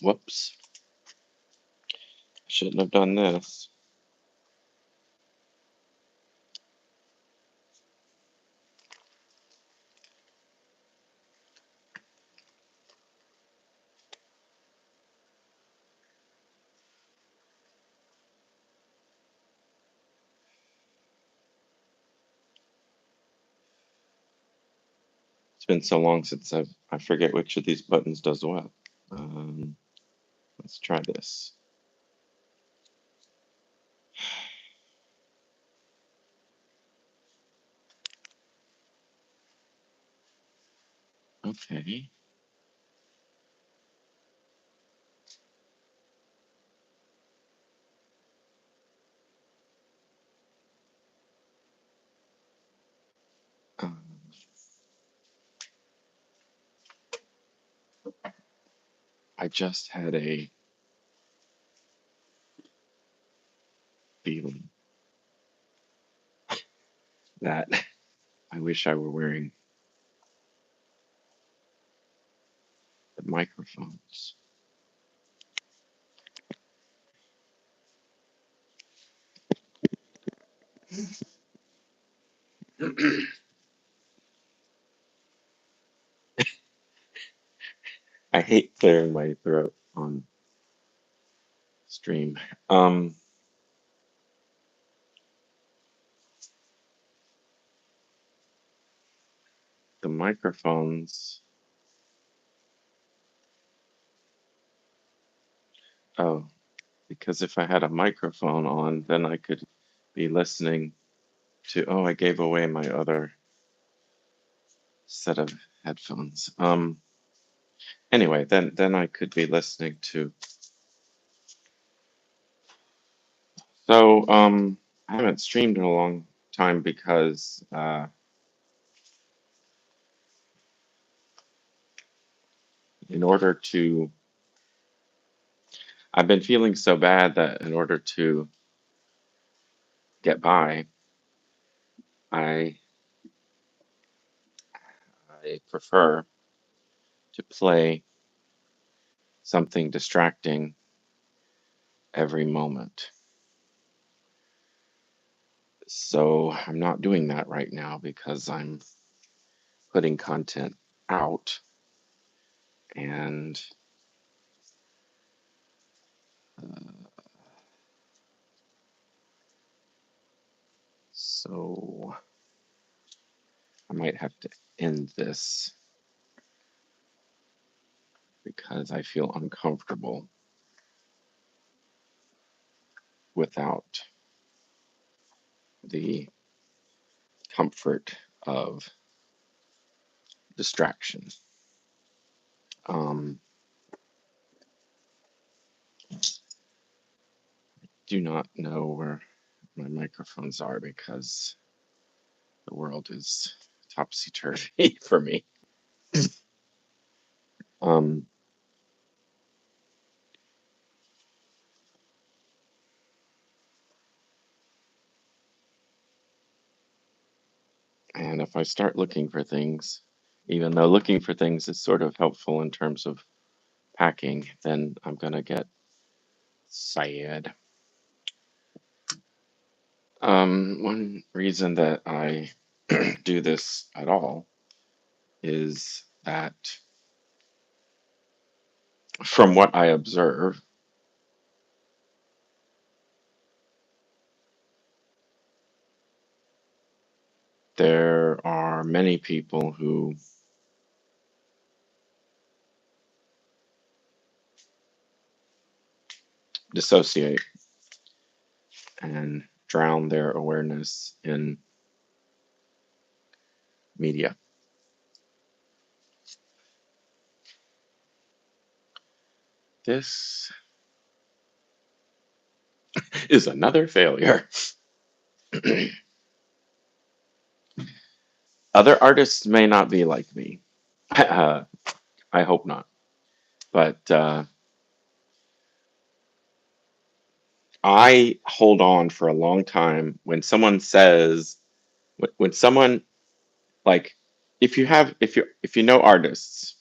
Whoops. Shouldn't have done this. It's been so long since I forget which of these buttons does what. Um, let's try this. Okay. Um, I just had a feeling that I wish I were wearing the microphones. I hate clearing my throat on stream. Um, the microphones. Oh, because if I had a microphone on, then I could be listening to. Oh, I gave away my other set of headphones. Anyway, then I could be listening to. So I haven't streamed in a long time because in order to, I've been feeling so bad that in order to get by, I I prefer to play something distracting every moment. So I'm not doing that right now because I'm putting content out and uh, so I might have to end this because I feel uncomfortable without the comfort of distraction. Um, do not know where my microphones are because the world is topsy turvy for me. Um, and if I start looking for things, even though looking for things is sort of helpful in terms of packing, then I'm gonna get sad. One reason that I do this at all is that from what I observe, there are many people who dissociate and drown their awareness in media. This is another failure. Other artists may not be like me. I hope not. But I hold on for a long time when someone says, when someone like, if you know artists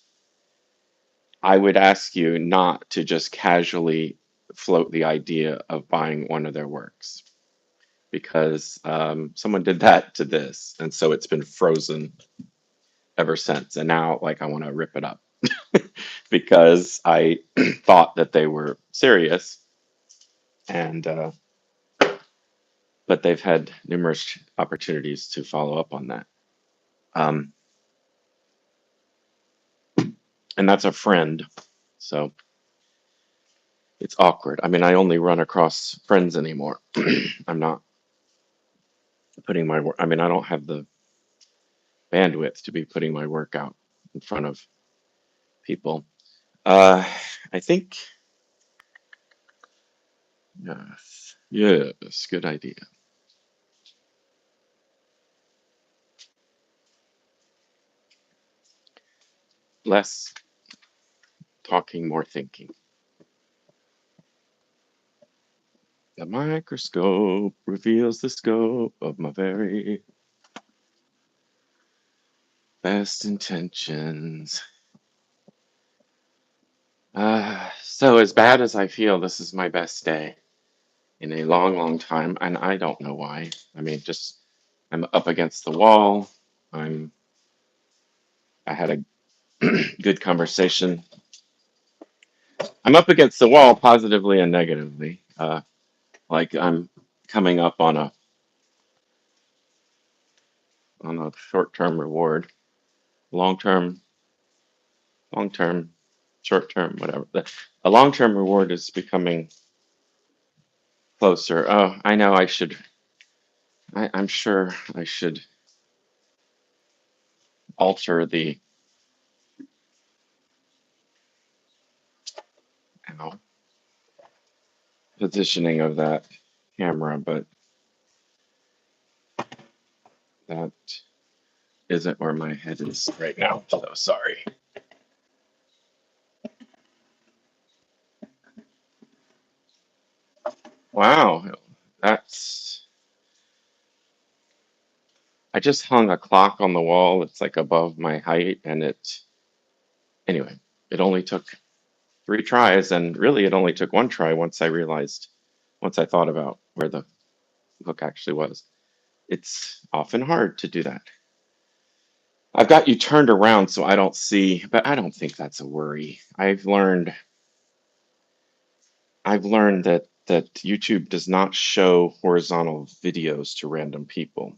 I would ask you not to just casually float the idea of buying one of their works because someone did that to this, and so it's been frozen ever since. And now, like, I want to rip it up because I thought that they were serious, and but they've had numerous opportunities to follow up on that. Um, and that's a friend, so it's awkward. I mean, I only run across friends anymore. I'm not putting my work. I mean, I don't have the bandwidth to be putting my work out in front of people. Uh, I think yes, yes, good idea. Less talking, more thinking. The microscope reveals the scope of my very best intentions. So as bad as I feel, this is my best day in a long, long time, and I don't know why. I mean, just I'm up against the wall. I'm. I had a good conversation. I'm up against the wall, positively and negatively. Like I'm coming up on a short-term reward, long-term, long-term, short-term, whatever. A long-term reward is becoming closer. Oh, I know. I should. I'm sure I should alter the ow, positioning of that camera, but that isn't where my head is right now. So sorry. Wow, that's. I just hung a clock on the wall. It's like above my height, and anyway, it only took 3 tries, and really it only took 1 try once I thought about where the hook actually was. It's often hard to do that. I've got you turned around so I don't see, but I don't think that's a worry. I've learned that YouTube does not show horizontal videos to random people,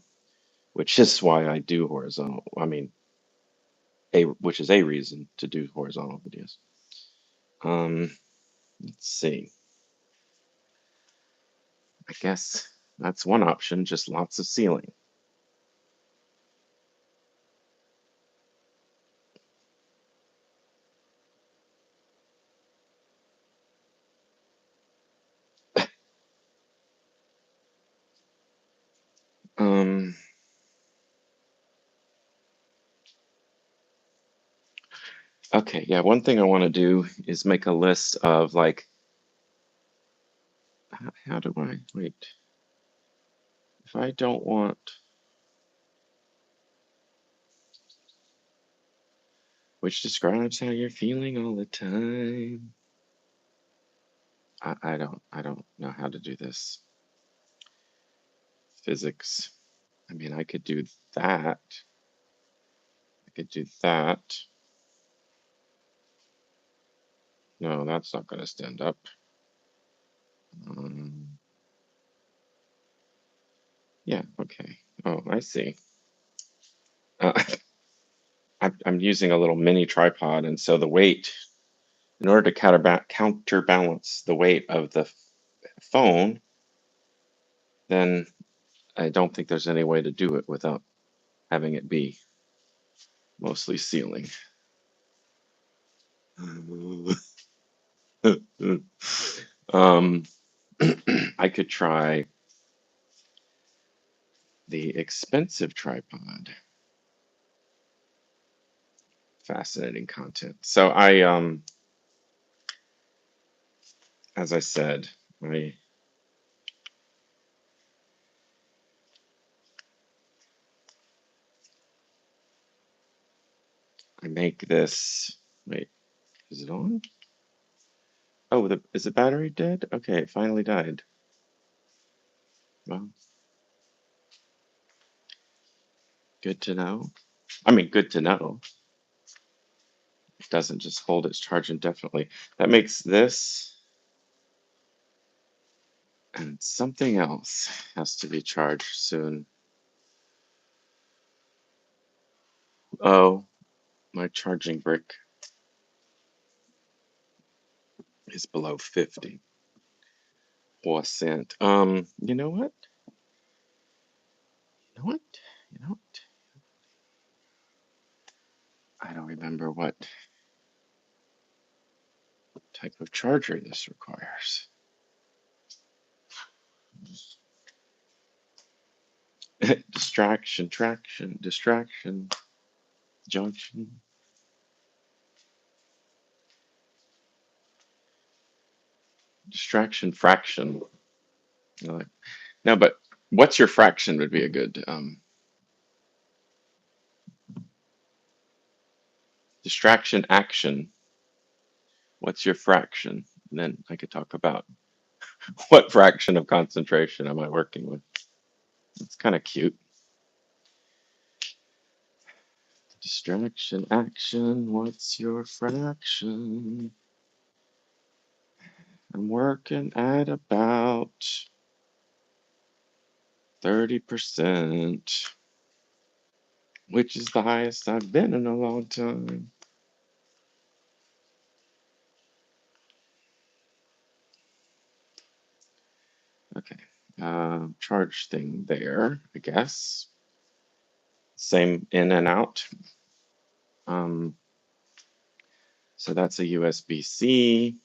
which is why I do horizontal. I mean, which is a reason to do horizontal videos. Um, let's see. I guess that's one option, just lots of ceiling. Um, okay, yeah, one thing I want to do is make a list of like, how do I, wait, if I don't want, which describes how you're feeling all the time. I don't know how to do this. Physics. I mean, I could do that. I could do that. No, that's not going to stand up. Um, yeah, okay. Oh, I see. Uh, I'm using a little mini tripod, and so the weight, in order to counterbalance the weight of the phone, then I don't think there's any way to do it without having it be mostly ceiling. um, I could try the expensive tripod. Fascinating content. So as I said, I I make this. Wait. Is it on? Oh, is the battery dead? Okay, it finally died. Well, good to know. I mean, good to know. It doesn't just hold its charge indefinitely. That makes this and something else has to be charged soon. Oh, my charging brick is below 50%. You know what? You know what? You know what? I don't remember what type of charger this requires. Distraction, traction, distraction, junction. Distraction fraction. No, no, but what's your fraction would be a good distraction action. What's your fraction? And then I could talk about what fraction of concentration am I working with. It's kind of cute. Distraction action. What's your fraction? I'm working at about 30%, which is the highest I've been in a long time. Okay, charge thing there, I guess. Same in and out. Um, so that's a USB-C.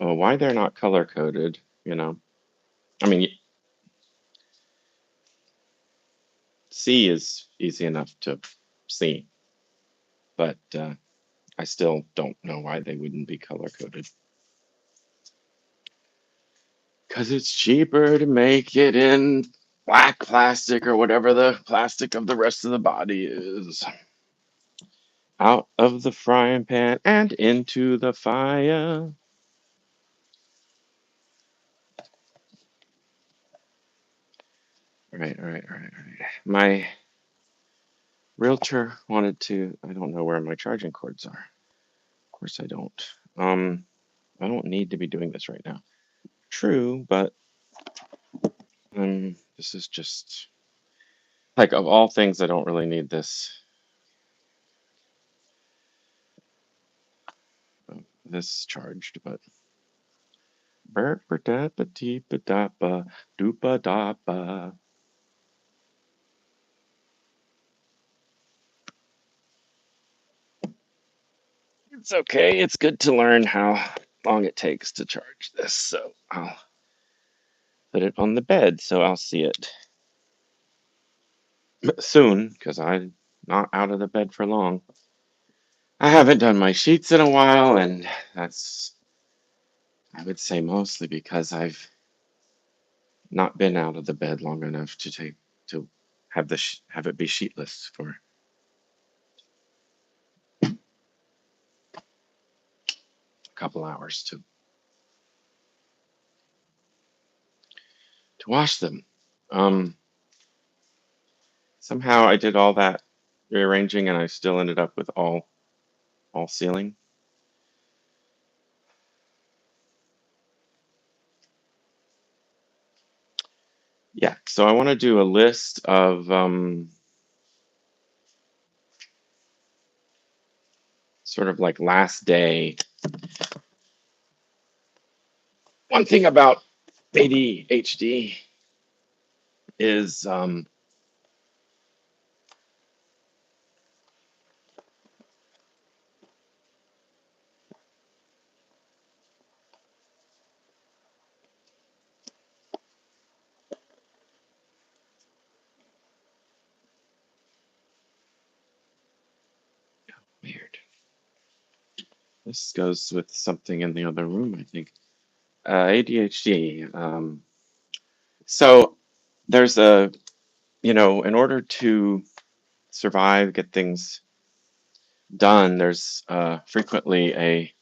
Oh, why they're not color coded, you know? I mean, C is easy enough to see, but I still don't know why they wouldn't be color coded. Because it's cheaper to make it in black plastic or whatever the plastic of the rest of the body is. Out of the frying pan and into the fire. All right, all right, all right, all right. My realtor wanted to, I don't know where my charging cords are. Of course I don't. I don't need to be doing this right now. True, but this is just like of all things, I don't really need this charged, but it's okay. It's good to learn how long it takes to charge this. So I'll put it on the bed so I'll see it soon because I'm not out of the bed for long. I haven't done my sheets in a while, and that's, I would say, mostly because I've not been out of the bed long enough to have have it be sheetless for a couple hours to wash them. Um, Somehow I did all that rearranging, and I still ended up with all ceiling. Yeah, so I want to do a list of sort of like last day. One thing about ADHD is weird. This goes with something in the other room, I think. ADHD. So there's in order to survive, get things done, there's frequently a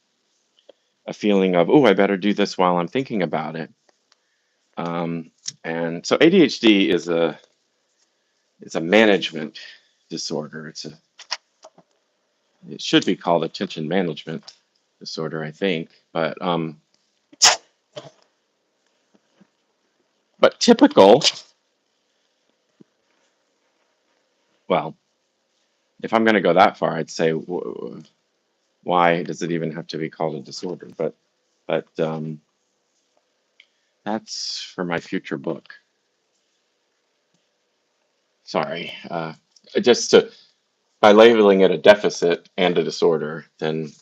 feeling of, oh, I better do this while I'm thinking about it. Um, and so ADHD is a management disorder. It should be called attention management disorder, I think. But typical, well, if I'm going to go that far, I'd say why does it even have to be called a disorder? But that's for my future book. Sorry, just to by labeling it a deficit and a disorder, then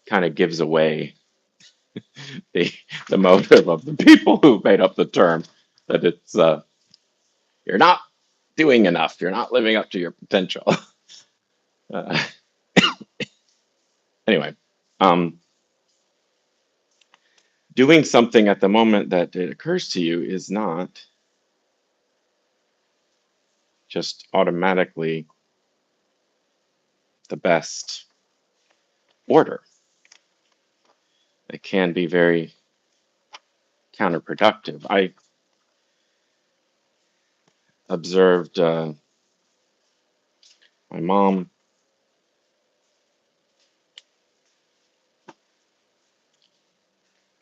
kind of gives away the the motive of the people who made up the term, that it's you're not doing enough, you're not living up to your potential. uh, anyway, um, doing something at the moment that it occurs to you is not just automatically the best order. It can be very counterproductive. I observed my mom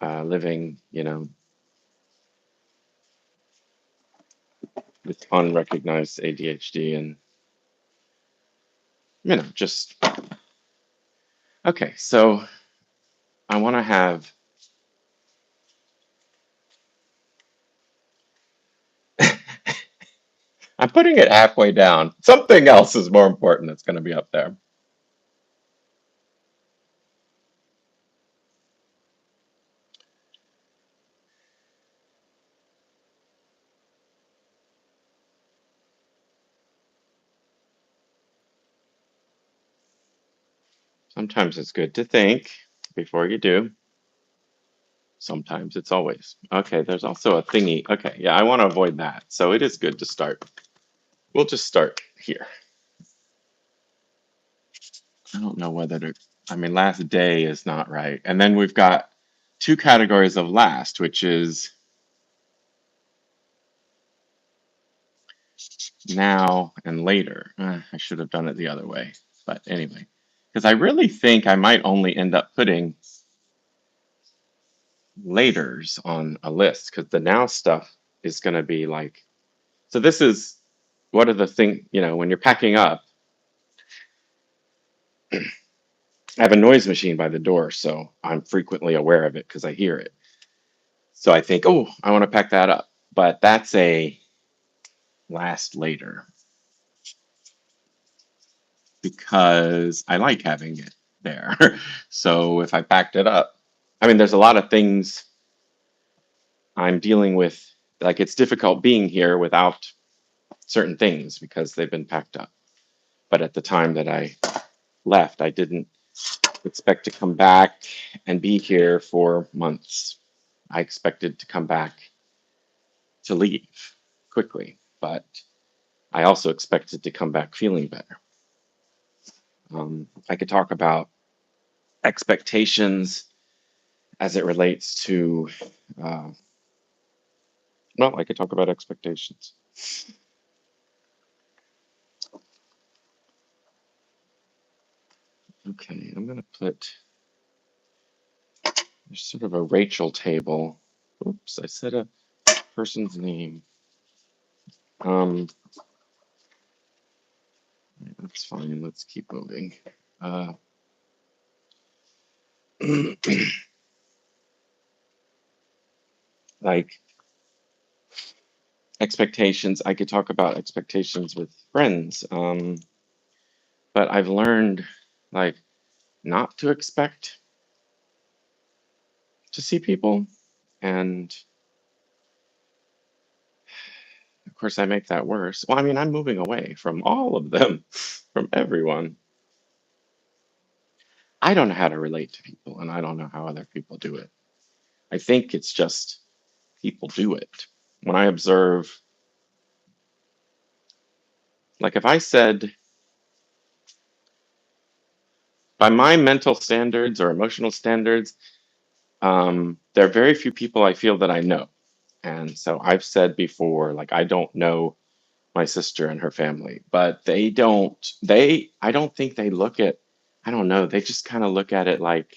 living, with unrecognized ADHD, and just okay. So I want to have. I'm putting it halfway down. Something else is more important that's going to be up there. Sometimes it's good to think before you do. Sometimes it's always. Okay, there's also a thingy. Okay, yeah, I want to avoid that. So it is good to start. We'll just start here. I don't know whether to, I mean, last day is not right. And then we've got two categories of last, which is now and later. I should have done it the other way. But anyway, because I really think I might only end up putting laters on a list, because the now stuff is going to be like, so this is what are the thing, when you're packing up, I have a noise machine by the door, so I'm frequently aware of it because I hear it. So I think, oh, I want to pack that up. But that's a last later because I like having it there. So if I packed it up, I mean, there's a lot of things I'm dealing with. Like it's difficult being here without certain things because they've been packed up. But at the time that I left, I didn't expect to come back and be here for months. I expected to come back to leave quickly, but I also expected to come back feeling better. I could talk about expectations as it relates to, uh, well, I could talk about expectations. Okay, I'm going to put, there's sort of a Rachel table. Oops, I said a person's name. Um, that's fine. Let's keep moving. Uh, like expectations, I could talk about expectations with friends. But I've learned like not to expect to see people. And of course, I make that worse. Well, I mean, I'm moving away from all of them, from everyone. I don't know how to relate to people, and I don't know how other people do it. I think it's just people do it. When I observe, like if I said, by my mental standards or emotional standards, there are very few people I feel that I know. And so I've said before, like, I don't know my sister and her family, but I don't think they look at, I don't know, they just kind of look at it like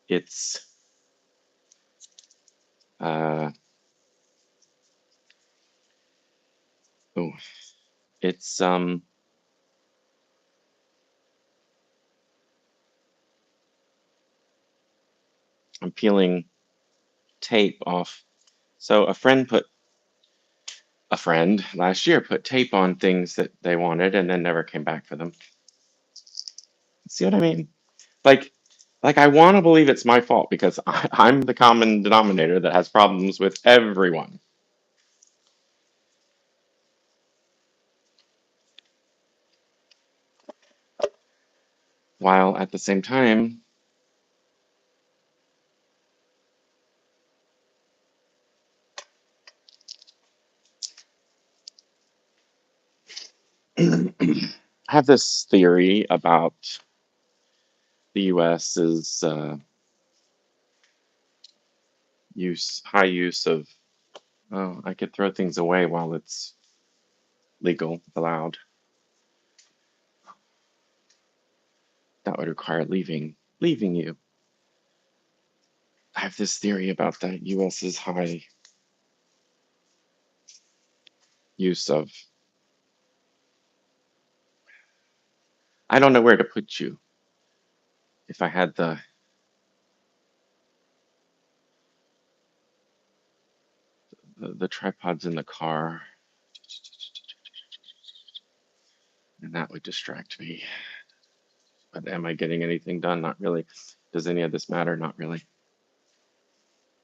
it's, uh, oh, it's, I'm peeling tape off. So a friend last year put tape on things that they wanted and then never came back for them. See what I mean? Like, like I want to believe it's my fault because I'm the common denominator that has problems with everyone. While at the same time, I have this theory about the U.S.'s high use of. Oh, I could throw things away while it's legal, allowed. That would require leaving you. I have this theory about the U.S.'s high use of. I don't know where to put you. If I had the tripods in the car, and that would distract me. But am I getting anything done? Not really. Does any of this matter? Not really.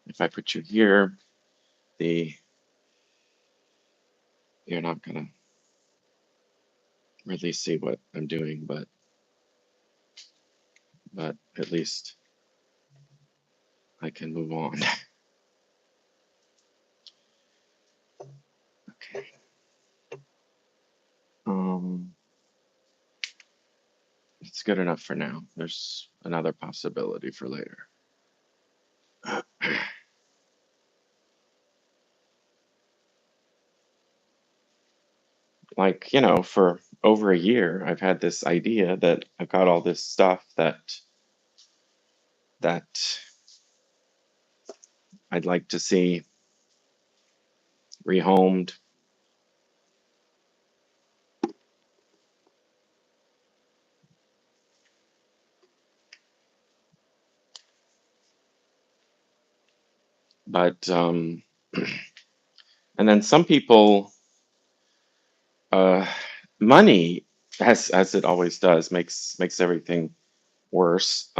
If I put you here, the you're not gonna really see what I'm doing, but at least I can move on. Okay. Um, it's good enough for now. There's another possibility for later. Like, for over a year, I've had this idea that I've got all this stuff that I'd like to see rehomed. But and then some people, uh, money, as it always does, makes everything worse.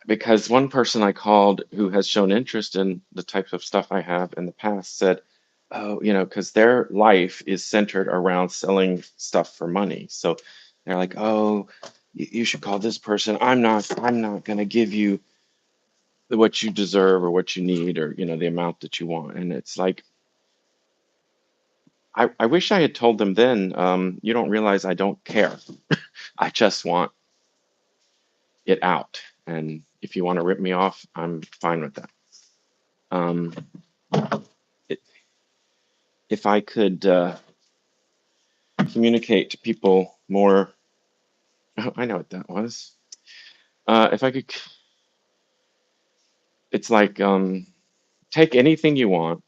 Because one person I called who has shown interest in the types of stuff I have in the past said, "Oh, because their life is centered around selling stuff for money. So they're like, "Oh, you should call this person. I'm not going to give you what you deserve or what you need or the amount that you want." And it's like, I wish I had told them then, you don't realize I don't care. I just want it out. And if you want to rip me off, I'm fine with that. Um, it, if I could communicate to people more, oh, I know what that was. If I could, it's like, take anything you want.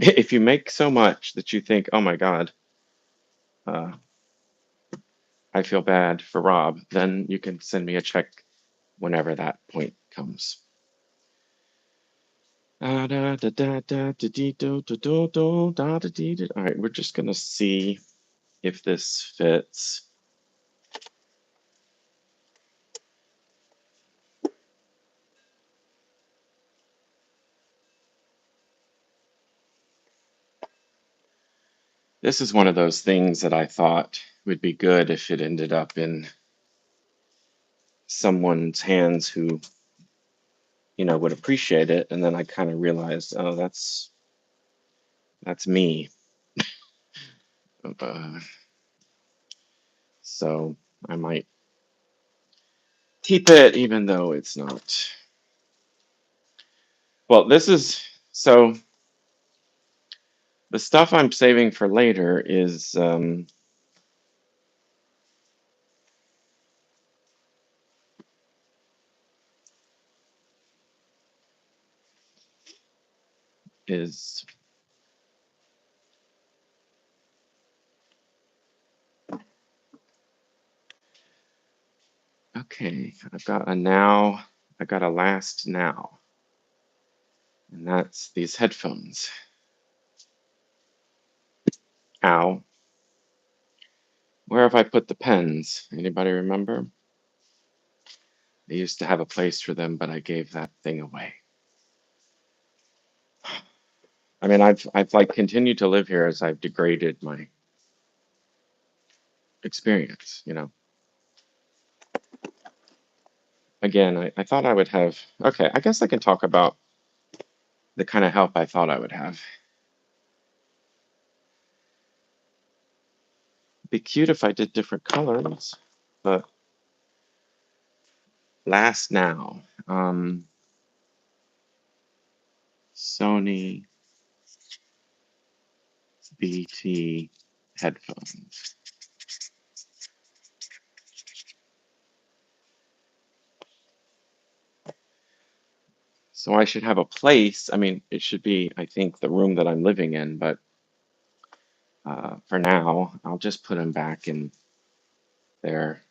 If you make so much that you think, oh my God, uh, I feel bad for Rob, then you can send me a check whenever that point comes. All right, we're just gonna see if this fits. This is one of those things that I thought would be good if it ended up in someone's hands who, would appreciate it. And then I kind of realized, oh, that's me. Uh, so I might keep it even though it's not. Well, this is so the stuff I'm saving for later is okay. I've got a now, I got a last now, and that's these headphones. Ow. Where have I put the pens? Anybody remember? I used to have a place for them, but I gave that thing away. I mean, I've like continued to live here as I've degraded my experience, you know. Again, I thought I would have, okay, I guess I can talk about the kind of help I thought I would have. Be cute if I did different colors, but last now, Sony BT headphones. So I should have a place. I mean, it should be, I think, the room that I'm living in, but for now, I'll just put them back in their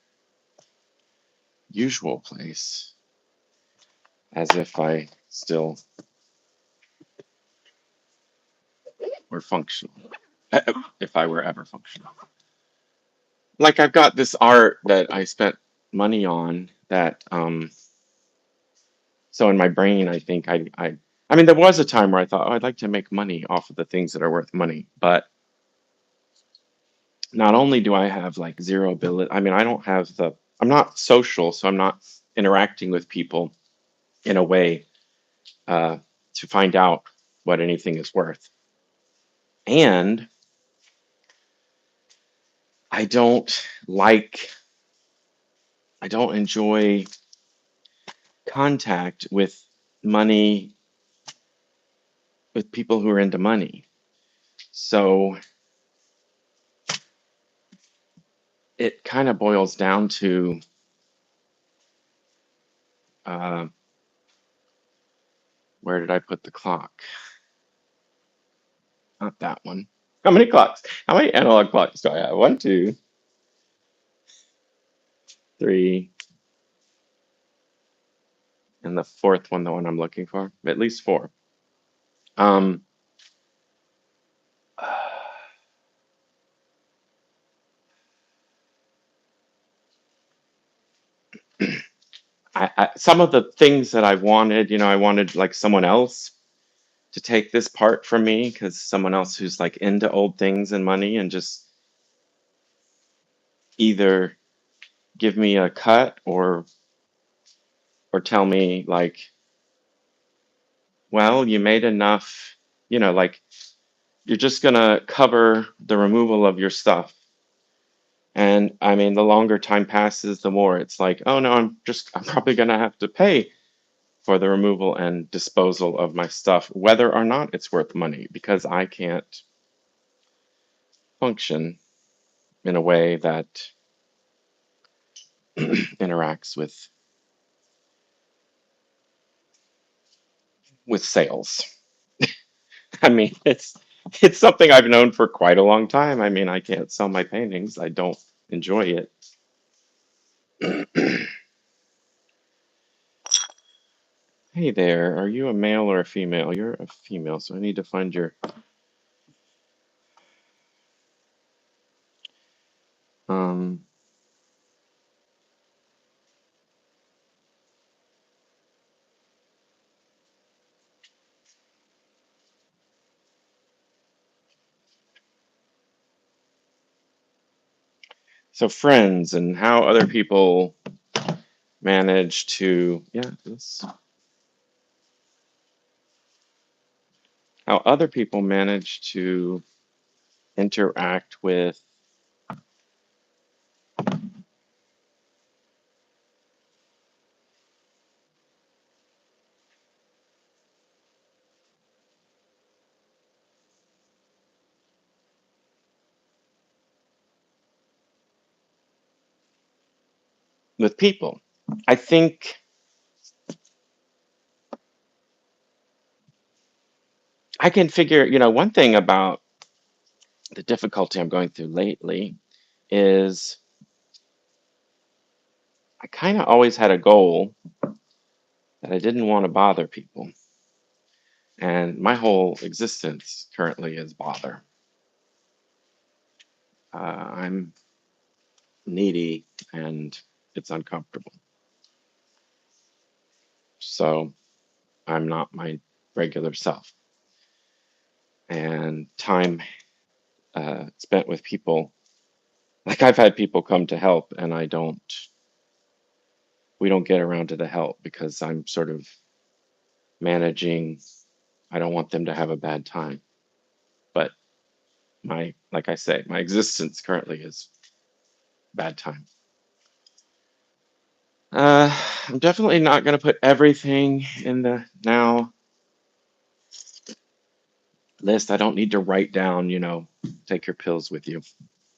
usual place as if I still were functional, if I were ever functional. Like I've got this art that I spent money on that, so in my brain, I think I mean, there was a time where I thought, oh, I'd like to make money off of the things that are worth money, but not only do I have like zero ability, I mean, I don't have I'm not social, so I'm not interacting with people in a way uh, to find out what anything is worth. And I don't like, I don't enjoy contact with money, with people who are into money. So it kind of boils down to uh, where did I put the clock? Not that one. How many clocks? How many analog clocks do I have? One, two, three, and the fourth one, the one I'm looking for. At least four. Um, some of the things that I wanted, you know, I wanted like someone else to take this part from me because someone else who's like into old things and money and just either give me a cut or tell me like, well, you made enough, you know, like you're just gonna cover the removal of your stuff. And I mean, the longer time passes, the more it's like, oh no, I'm probably gonna have to pay for the removal and disposal of my stuff, whether or not it's worth money, because I can't function in a way that interacts with sales. I mean, it's something I've known for quite a long time. I mean, I can't sell my paintings. I don't enjoy it. Hey there, are you a male or a female? You're a female, so I need to find your um so friends and how other people manage to how other people manage to interact with people. I think I can figure, one thing about the difficulty I'm going through lately is I kind of always had a goal that I didn't want to bother people. And my whole existence currently is bother. I'm needy and it's uncomfortable. So I'm not my regular self. And time spent with people, like I've had people come to help and we don't get around to the help because I'm sort of managing. I don't want them to have a bad time. But like I say, my existence currently is bad time. Uh, I'm definitely not going to put everything in the now list. I don't need to write down, take your pills with you.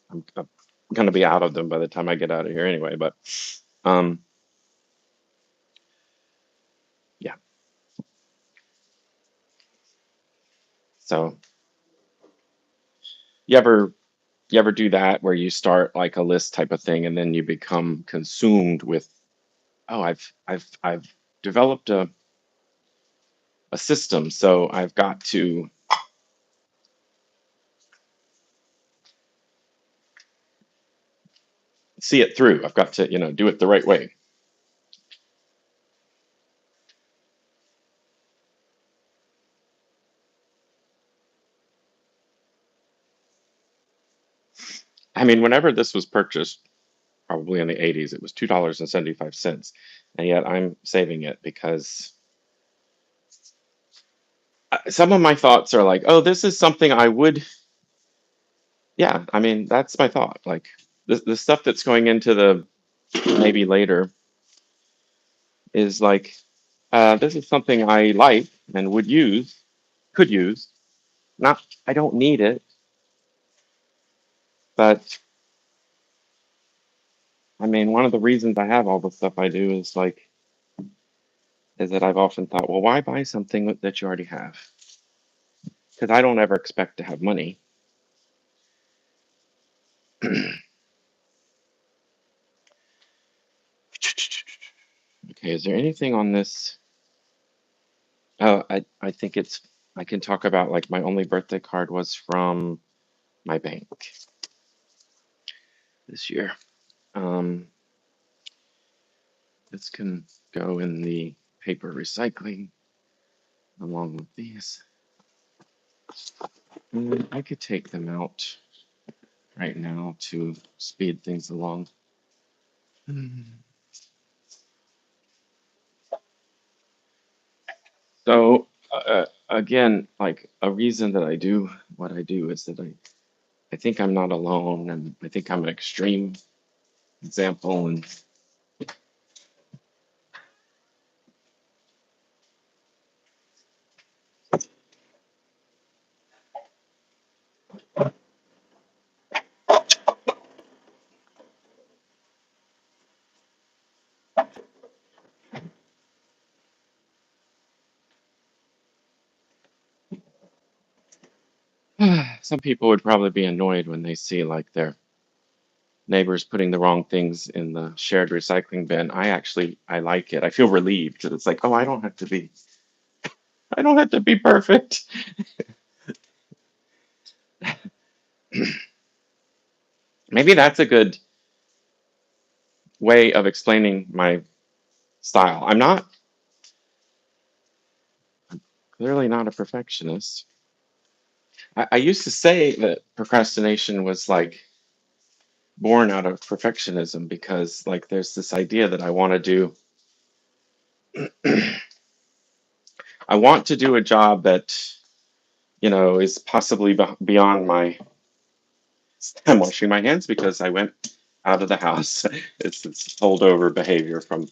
I'm going to be out of them by the time I get out of here anyway. But um, yeah. So you ever you ever do that where you start like a list type of thing and then you become consumed with, oh, I've developed a system, so I've got to see it through. I've got to, do it the right way. I mean, whenever this was purchased, probably in the 80s, it was $2.75. And yet I'm saving it because some of my thoughts are like, oh, this is something I would, yeah, I mean, that's my thought. Like the stuff that's going into the maybe later is like, this is something I like and could use. Not, I don't need it, but I mean, one of the reasons I have all the stuff I do is that I've often thought, well, why buy something that you already have? Because I don't ever expect to have money. Okay, is there anything on this? Oh, I think I can talk about like my only birthday card was from my bank this year. Um, this can go in the paper recycling along with these. And I could take them out right now to speed things along. So, again, like a reason that I do what I do is that I think I'm not alone, and I think I'm an extreme example. And some people would probably be annoyed when they see like their neighbors putting the wrong things in the shared recycling bin. I like it. I feel relieved that it's like, oh, I don't have to be perfect. Maybe that's a good way of explaining my style. Clearly not a perfectionist. I used to say that procrastination was like born out of perfectionism because like there's this idea that I want to do a job that is possibly beyond my. I'm washing my hands because I went out of the house. It's holdover behavior from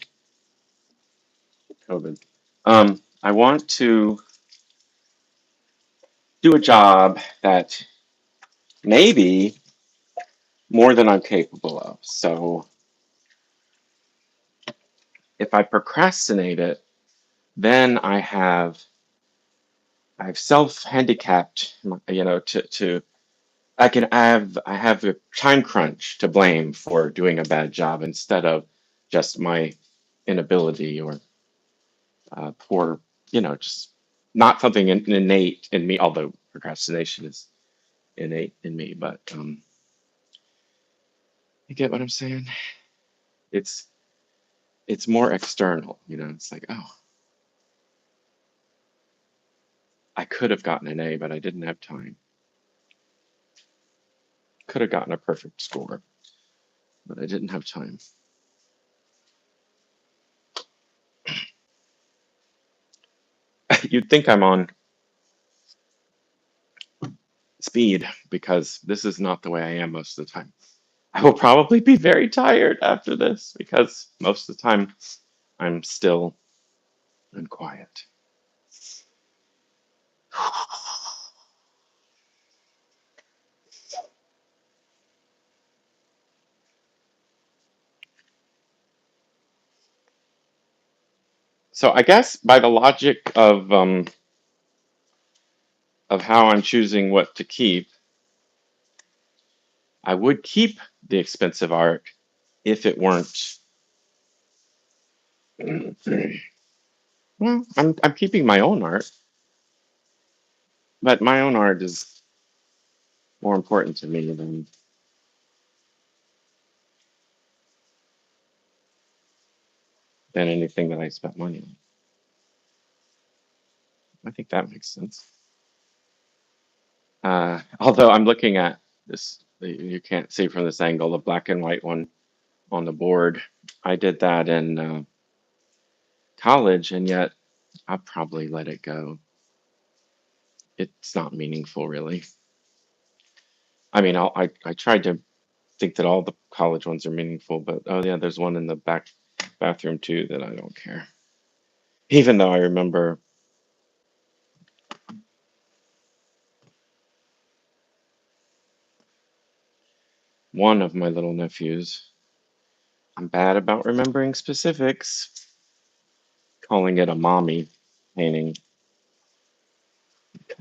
COVID. I want to do a job that maybe more than I'm capable of. So if I procrastinate it, then I've self-handicapped, to I have a time crunch to blame for doing a bad job instead of just my inability or poor, just not something innate in me, although procrastination is innate in me, but you get what I'm saying? It's it's more external, it's like, oh, I could have gotten an A, but I didn't have time. Could have gotten a perfect score, but I didn't have time. You'd think I'm on speed because this is not the way I am most of the time. I will probably be very tired after this because most of the time I'm still and quiet. So I guess by the logic of how I'm choosing what to keep, I would keep the expensive art if it weren't. Well, I'm keeping my own art, but my own art is more important to me than anything that I spent money on. I think that makes sense. Although I'm looking at this, you can't see from this angle, the black and white one on the board. I did that in college, and yet I'll probably let it go. It's not meaningful, really. I mean, I tried to think that all the college ones are meaningful, but oh yeah, there's one in the back bathroom too that I don't care. Even though I remember one of my little nephews, I'm bad about remembering specifics, calling it a mommy painting.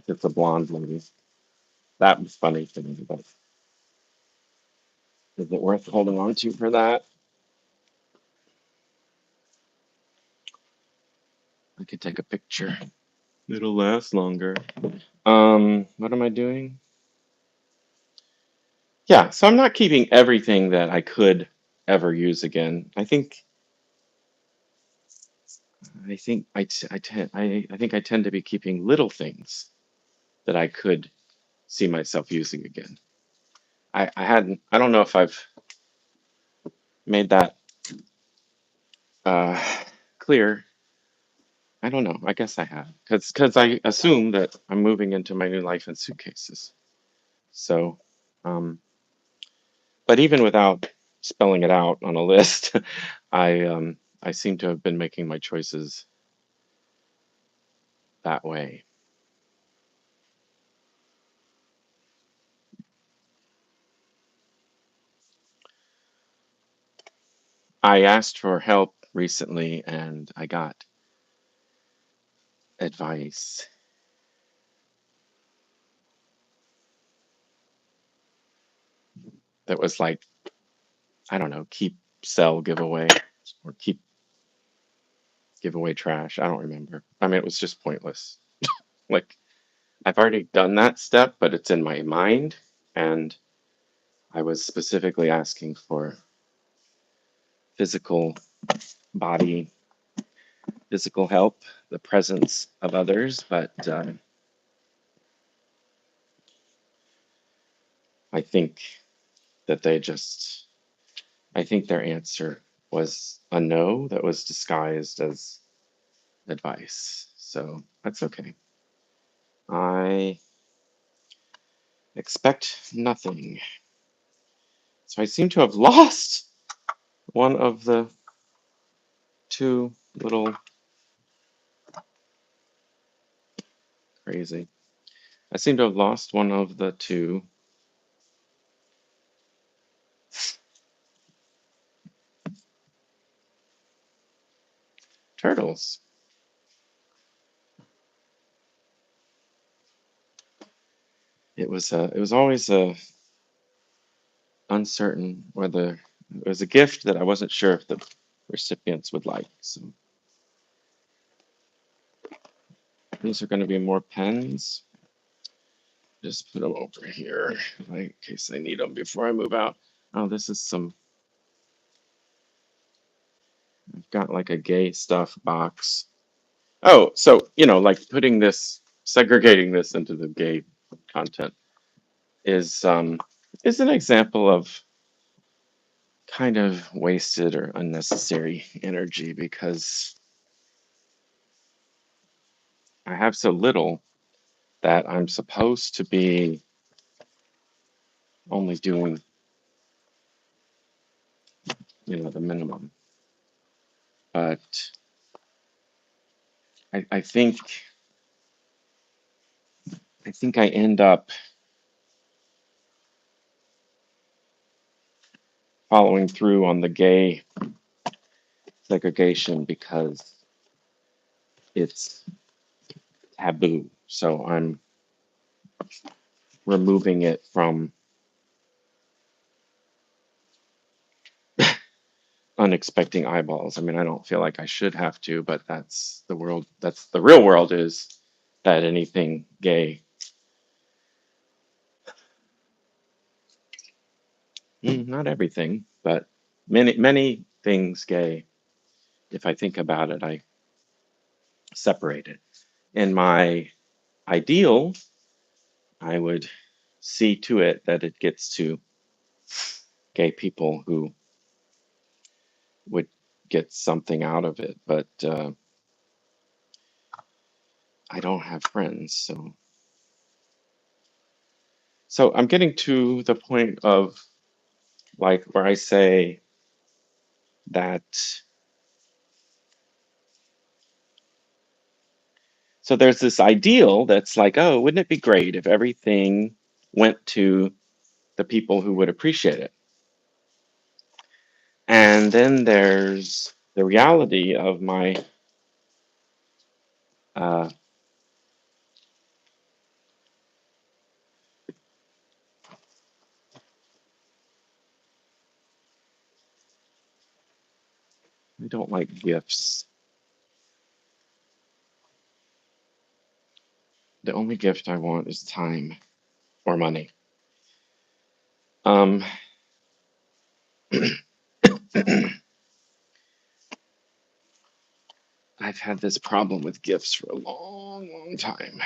It's a blonde lady. That was funny to me, but is it worth holding on to for that? I could take a picture. It'll last longer. What am I doing? Yeah, so I'm not keeping everything that I could ever use again. I think I tend to be keeping little things that I could see myself using again. I don't know if I've made that uh, clear. I don't know. I guess I have, because I assume that I'm moving into my new life in suitcases. So, um, but even without spelling it out on a list, I seem to have been making my choices that way. I asked for help recently, and I got advice that was like, I don't know, keep, sell, give away, or keep, give away trash. I don't remember. I mean, it was just pointless. Like, I've already done that step, but it's in my mind. And I was specifically asking for physical body, physical help, the presence of others. But I think that I think their answer was a no that was disguised as advice. So that's okay. I expect nothing. So I seem to have lost one of the two. Little crazy. I seem to have lost one of the two. turtles. It was always uncertain whether it was a gift that I wasn't sure if the recipients would like. So these are going to be more pens. Just put them over here in case I need them before I move out. Oh, this is some, I've got like a gay stuff box. Oh, so, like putting this, segregating this into the gay content is an example of kind of wasted or unnecessary energy because I have so little that I'm supposed to be only doing, the minimum. But I think I end up following through on the gay segregation because it's taboo. So I'm removing it from unexpected eyeballs. I mean, I don't feel like I should have to, but that's the world. That's the real world is that anything gay, not everything, but many things gay. If I think about it, I separate it. In my ideal, I would see to it that it gets to gay people who would get something out of it, but I don't have friends, so I'm getting to the point of like where I say that. So there's this ideal that's like, oh, wouldn't it be great if everything went to the people who would appreciate it? And then there's the reality of my uh, I don't like gifts. The only gift I want is time or money. Um, I've had this problem with gifts for a long, long time.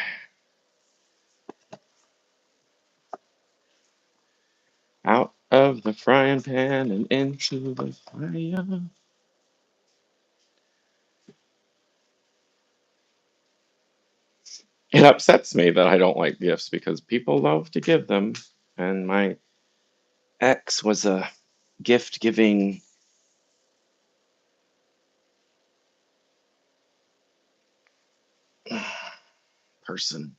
Out of the frying pan and into the fire. It upsets me that I don't like gifts because people love to give them. And my ex was a gift giving person.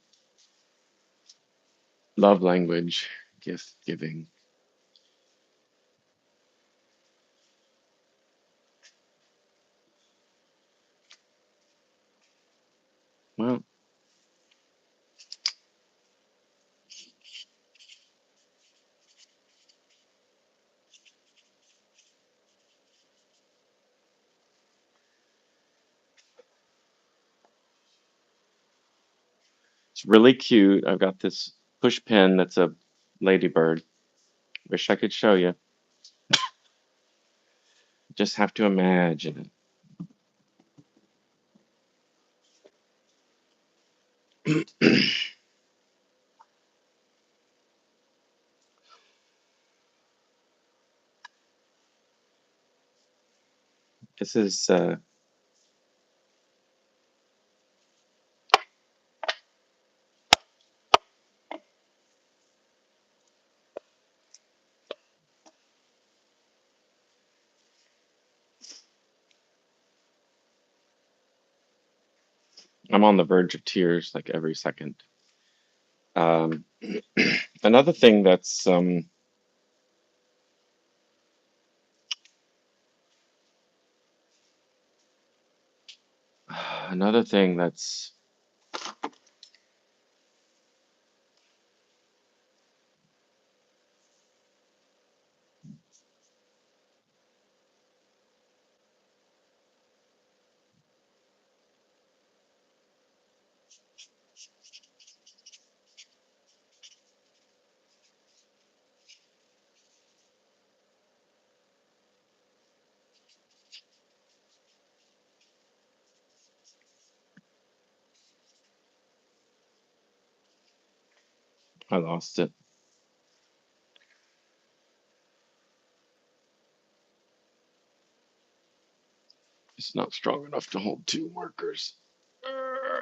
Love language, gift giving. Well, it's really cute. I've got this push pin that's a ladybird. Wish I could show you. Just have to imagine it. This is I'm on the verge of tears like every second. Um, another thing that's Another thing that's I lost it. It's not strong enough to hold two markers. I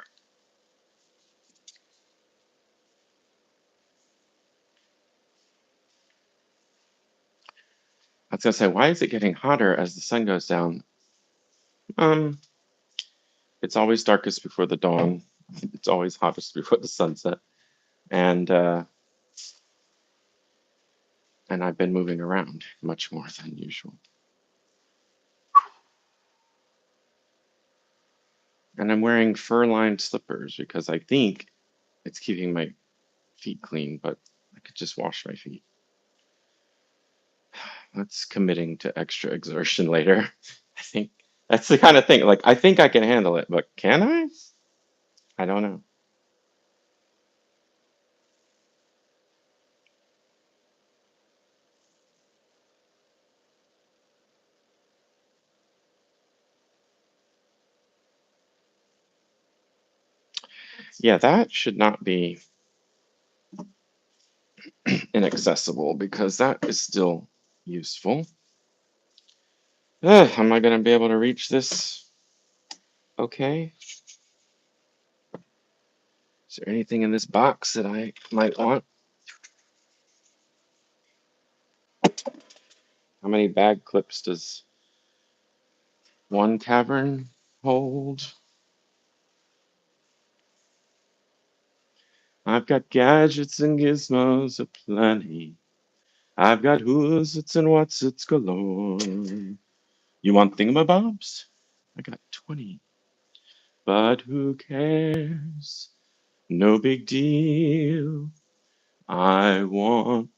was gonna say, why is it getting hotter as the sun goes down? Um, it's always darkest before the dawn. It's always hottest before the sunset. And and I've been moving around much more than usual. And I'm wearing fur-lined slippers because I think it's keeping my feet clean, but I could just wash my feet. That's committing to extra exertion later. I think that's the kind of thing. Like, I think I can handle it, but can I? I don't know. Yeah, that should not be inaccessible because that is still useful. Am I going to be able to reach this? Okay. Is there anything in this box that I might want? How many bag clips does one cavern hold? I've got gadgets and gizmos aplenty. I've got who's it's and what's it's galore. You want thingamabobs? I got 20. But who cares? No big deal. I want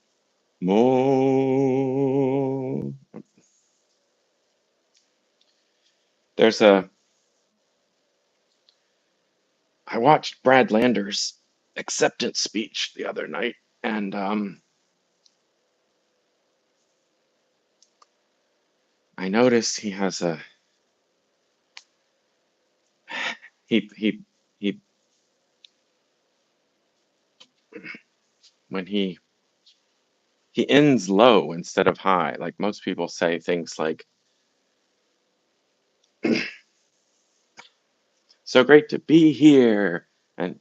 more. There's a. I watched Brad Lander's acceptance speech the other night, and I noticed he has a. He he when he ends low instead of high. Like most people say things like, "So great to be here," and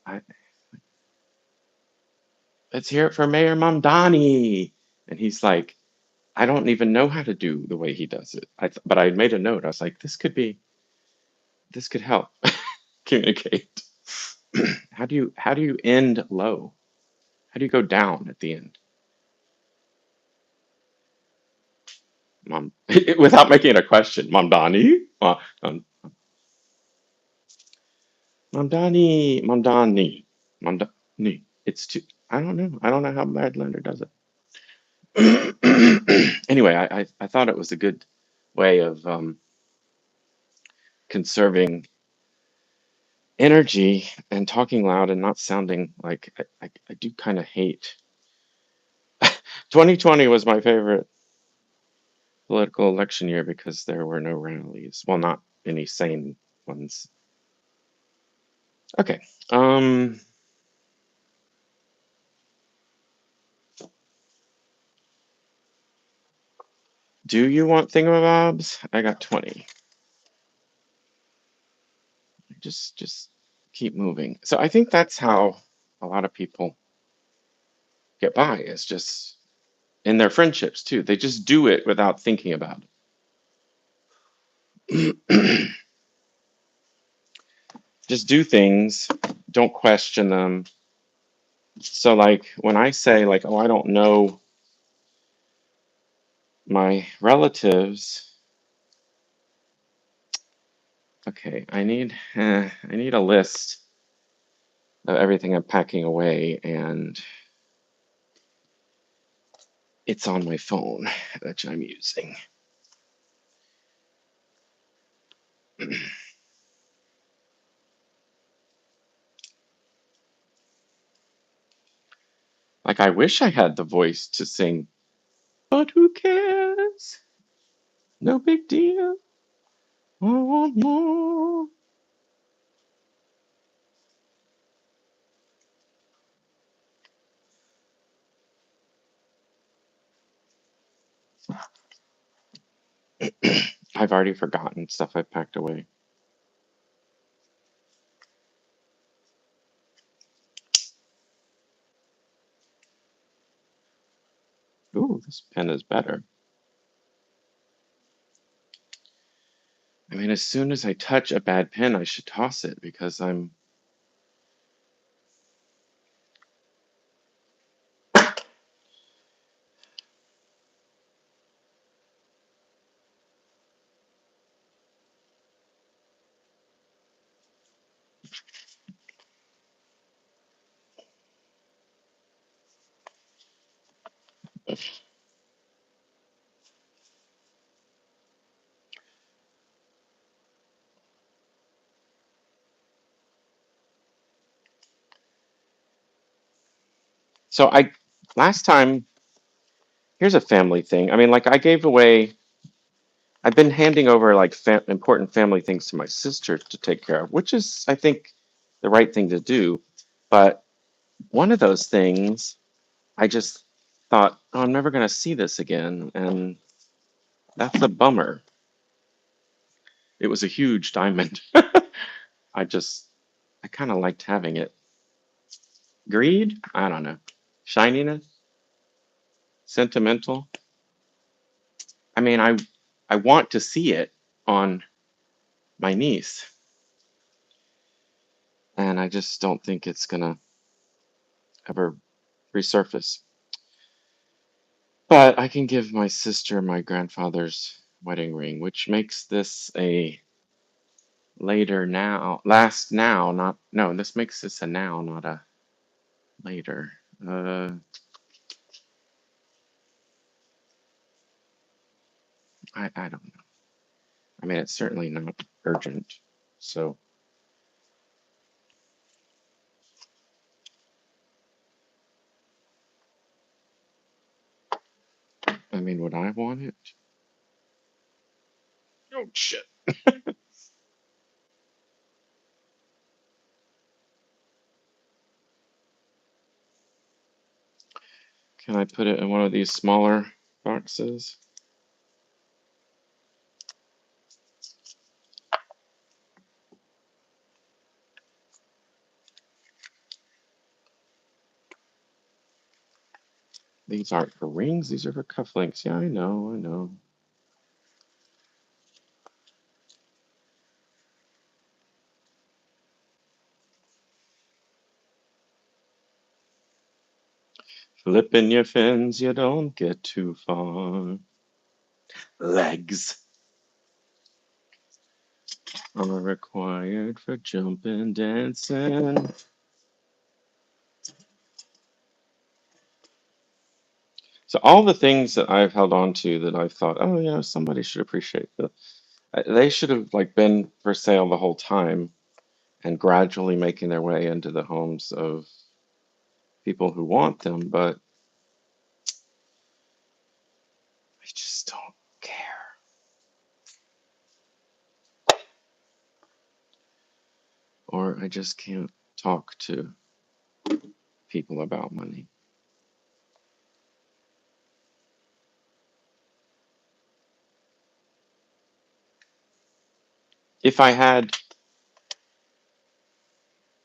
I, let's hear it for Mayor Mamdani. And he's like, I don't even know how to do the way he does it. But I made a note. I was like, this could help communicate. How do you end low? How do you go down at the end? Mom, without making it a question, Mamdani, Mamdani, Mamdani. It's too. I don't know. I don't know how Badlander does it. Anyway, I thought it was a good way of conserving energy and talking loud and not sounding like I do kind of hate. 2020 was my favorite political election year because there were no rallies. Well, not any sane ones. Okay. Do you want thingamabobs? I got 20. Just keep moving. So I think that's how a lot of people get by, is just in their friendships too. They just do it without thinking about it. Just do things, don't question them. So like when I say like, oh, I don't know my relatives, Okay, I need a list of everything I'm packing away, and it's on my phone that I'm using. Like I wish I had the voice to sing, but who cares? No big deal. I want more. I've already forgotten stuff I packed away. Ooh, this pen is better. I mean, as soon as I touch a bad pen, I should toss it because I'm. So I, last time, here's a family thing. I mean, like I gave away, I've been handing over like important family things to my sister to take care of, which is, I think, the right thing to do. But one of those things, I just thought, oh, I'm never going to see this again. And that's a bummer. It was a huge diamond. I just, I kind of liked having it. Greed? I don't know. Shininess? Sentimental? I mean, I want to see it on my niece, and I just don't think it's gonna ever resurface. But I can give my sister my grandfather's wedding ring, which makes this a later now, last now, not, no, this makes this a now, not a later. Uh, I don't know. I mean, it's certainly not urgent. So, I mean, would I want it? Oh, shit. Can I put it in one of these smaller boxes? These aren't for rings, these are for cufflinks. Yeah, I know, I know. Flipping your fins, you don't get too far. Legs are required for jumping, dancing. So all the things that I've held on to that I've thought, oh, yeah, somebody should appreciate that. They should have like been for sale the whole time and gradually making their way into the homes of people who want them, but I just don't care. Or I just can't talk to people about money. If I had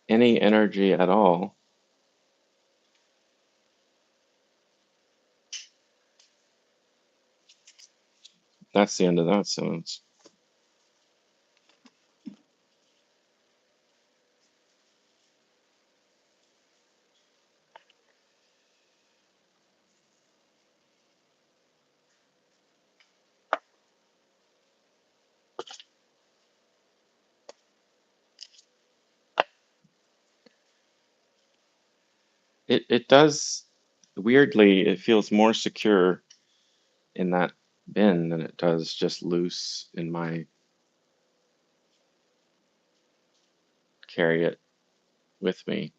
any energy at all, that's the end of that sentence. it does weirdly, it feels more secure in that bin than it does just loose in my carry it with me.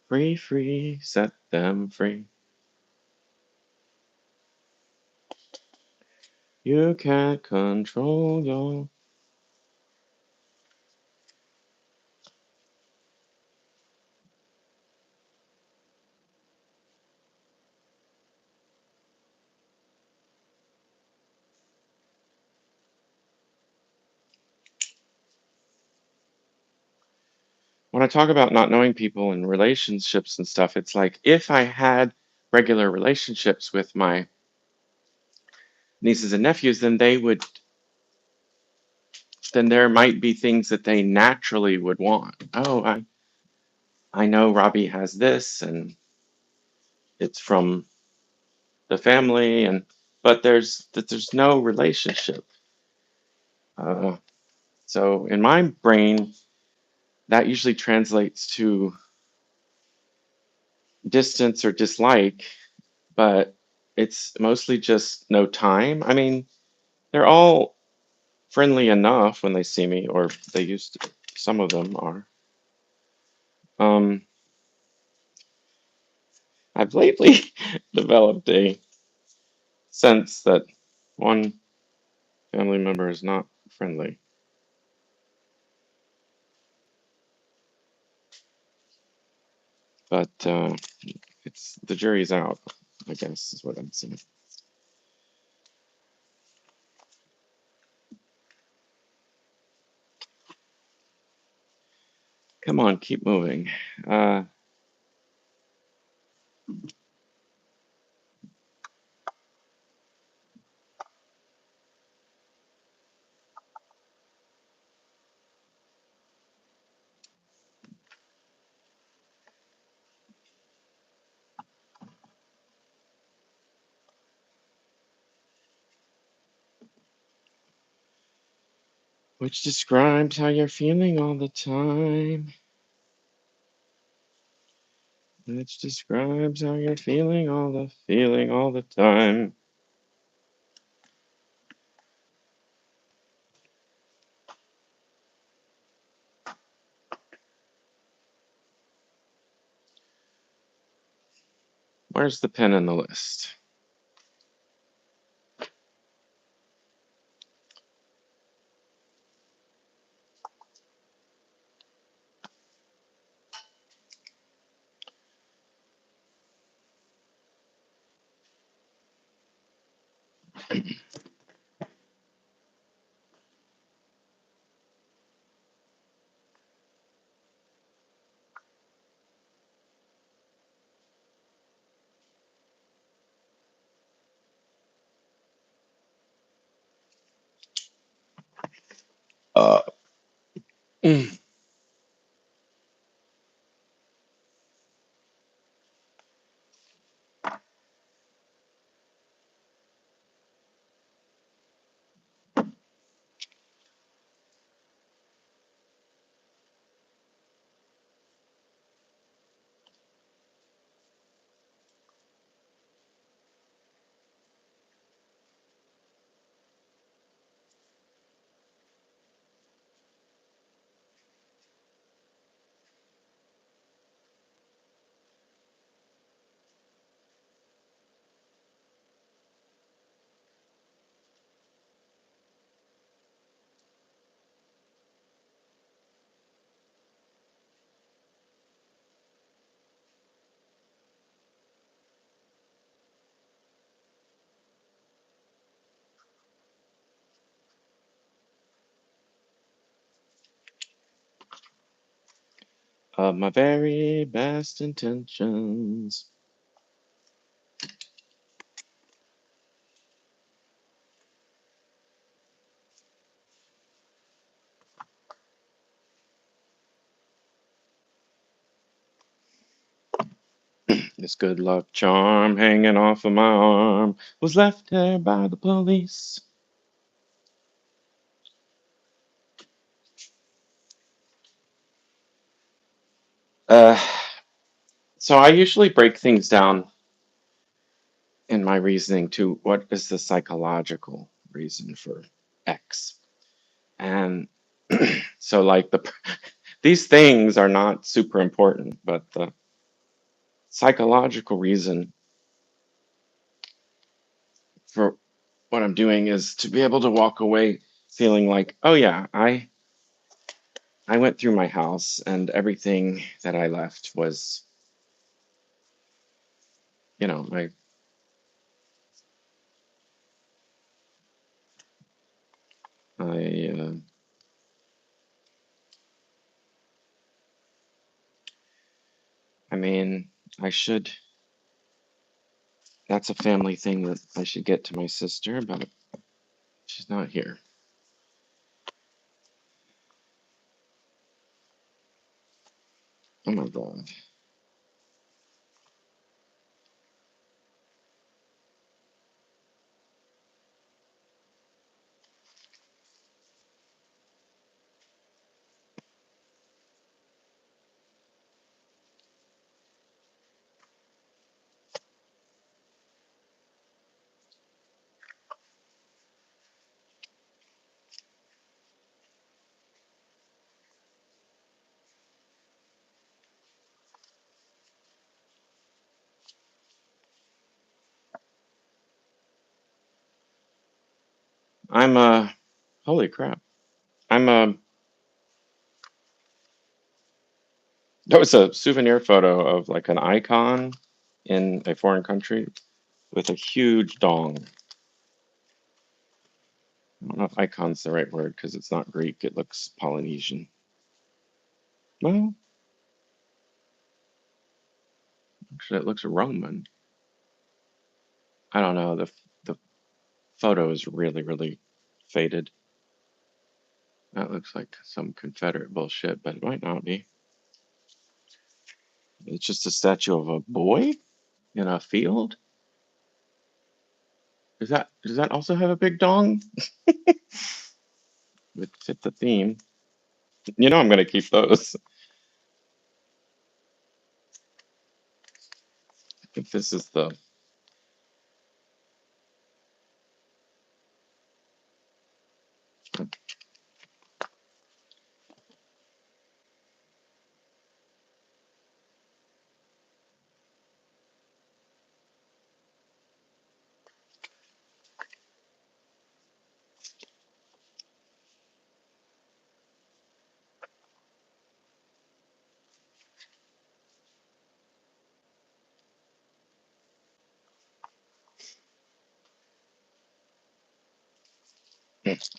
Free, free, set them free. You can't control your. When I talk about not knowing people and relationships and stuff, it's like if I had regular relationships with my nieces and nephews, then then there might be things that they naturally would want. Oh, I know Robbie has this and it's from the family and but there's no relationship. Uh, so in my brain, that usually translates to distance or dislike, but it's mostly just no time. I mean, they're all friendly enough when they see me, or they used to. Some of them are. Um, I've lately developed a sense that one family member is not friendly, but it's the jury's out, I guess, is what I'm saying. Come on, keep moving. Uh, which describes how you're feeling all the time. Which describes how you're feeling all the time. Where's the pen in the list? Uh, of my very best intentions. This good luck charm hanging off of my arm was left there by the police. Uh, so I usually break things down in my reasoning to what is the psychological reason for X. And so like these things are not super important, but the psychological reason for what I'm doing is to be able to walk away feeling like, oh yeah, I went through my house and everything that I left was, you know, I I mean, I should that's a family thing that I should get to my sister, but she's not here. Oh my God. I'm holy crap. I'm that was a souvenir photo of like an icon in a foreign country with a huge dong. I don't know if icon's the right word because it's not Greek. It looks Polynesian. Well, actually, it looks Roman. I don't know. The photo is really, really faded. That looks like some Confederate bullshit, but it might not be. It's just a statue of a boy in a field. Does that also have a big dong? Would fit the theme. You know I'm gonna keep those. I think this is the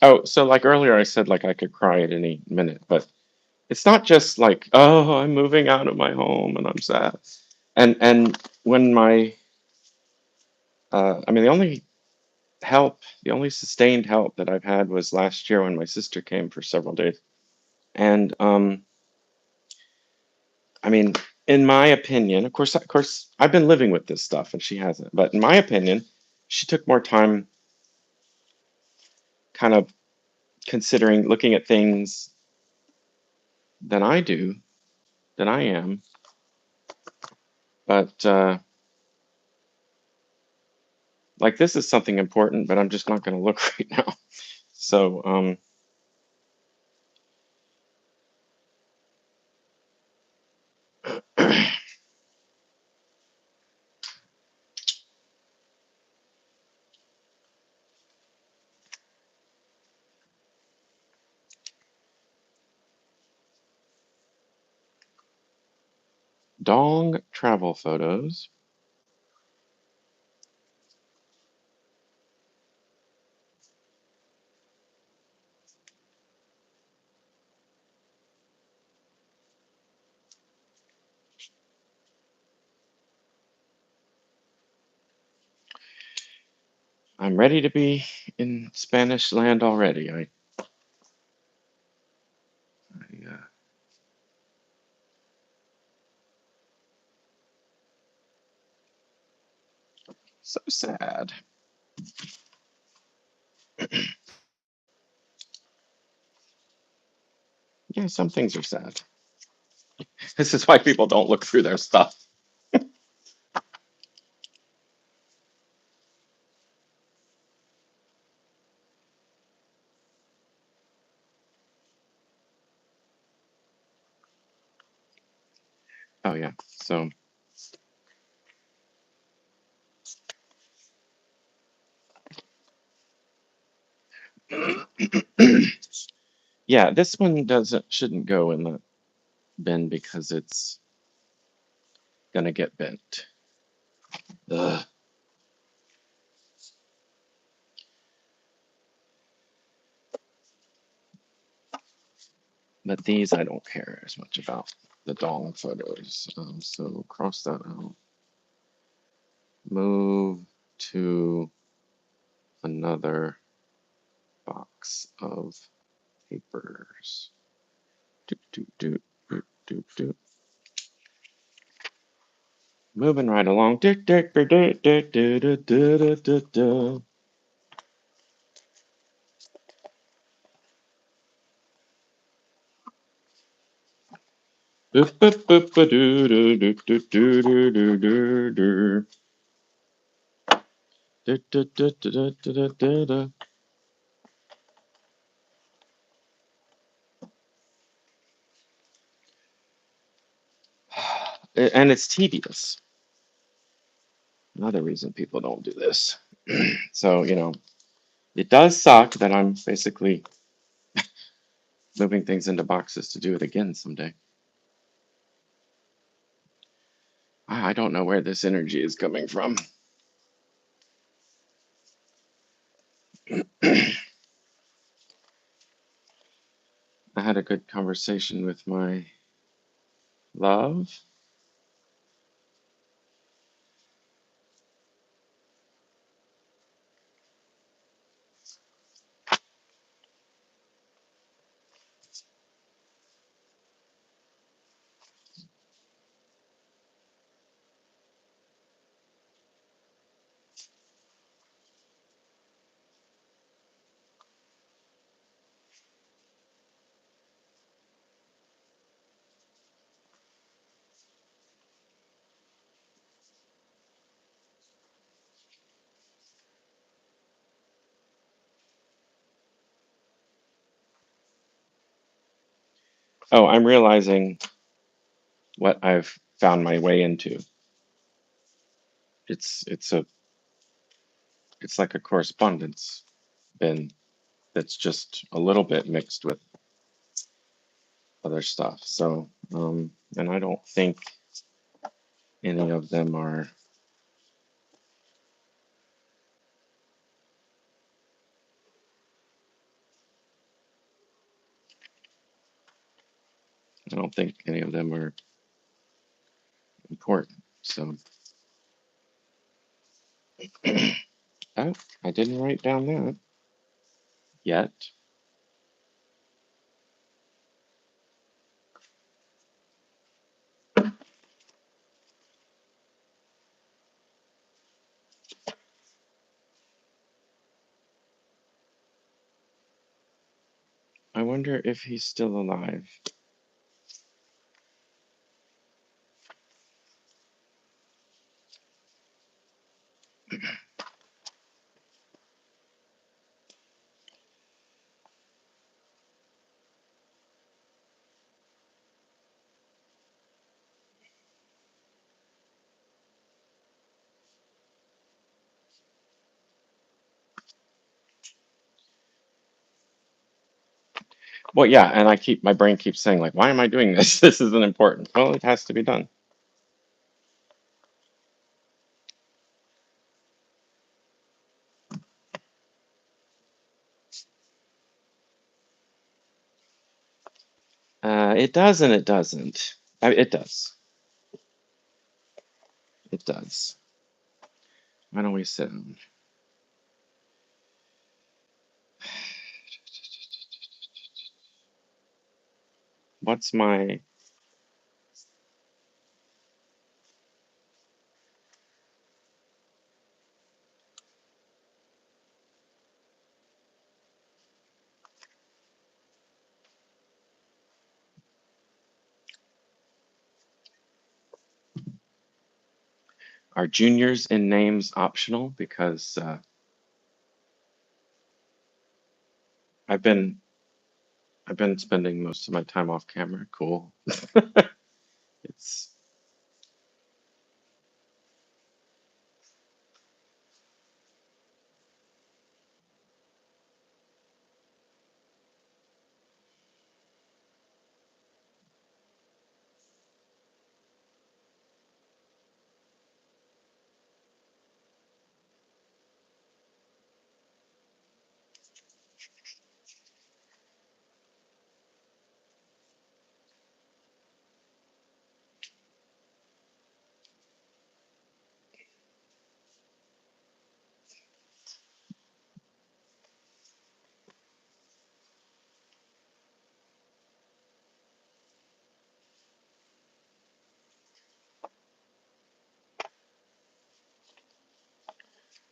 oh, so like earlier I said like I could cry at any minute, but it's not just like, oh, I'm moving out of my home and I'm sad. And when my I mean the only sustained help that I've had was last year when my sister came for several days. And I mean, in my opinion, of course, I've been living with this stuff and she hasn't. But in my opinion, she took more time kind of considering looking at things than I do, than I am. But like this is something important, but I'm just not going to look right now. So Dong travel photos. I'm ready to be in Spanish land already. I, uh, So sad. Yeah, some things are sad. This is why people don't look through their stuff. Oh yeah. So yeah, this one doesn't shouldn't go in the bin because it's gonna get bent. Ugh. But these I don't care as much about the doll photos. So cross that out. Move to another box of papers. Do, do, do, do, do, do. Moving right along. Do, do, do, do, do, do, do, do, do, do. Boop, boop, boop, ba, do, do, do, do, do, do, do, do, do. Du, du, du, du, du, du, du, du, du. And it's tedious. Another reason people don't do this. So, it does suck that I'm basically moving things into boxes to do it again someday. I don't know where this energy is coming from. I had a good conversation with my love. Oh, I'm realizing what I've found my way into. It's it's a it's like a correspondence bin that's just a little bit mixed with other stuff. So, and I don't think any of them are, I don't think any of them are important. So, oh, I didn't write down that yet. I wonder if he's still alive. Well, yeah, and my brain keeps saying, like, why am I doing this? This isn't important. Well, it has to be done. It does and it doesn't. It does. It does. Why don't we sit down? What's my Are juniors in names optional? Because I've been I've been spending most of my time off camera. Cool. It's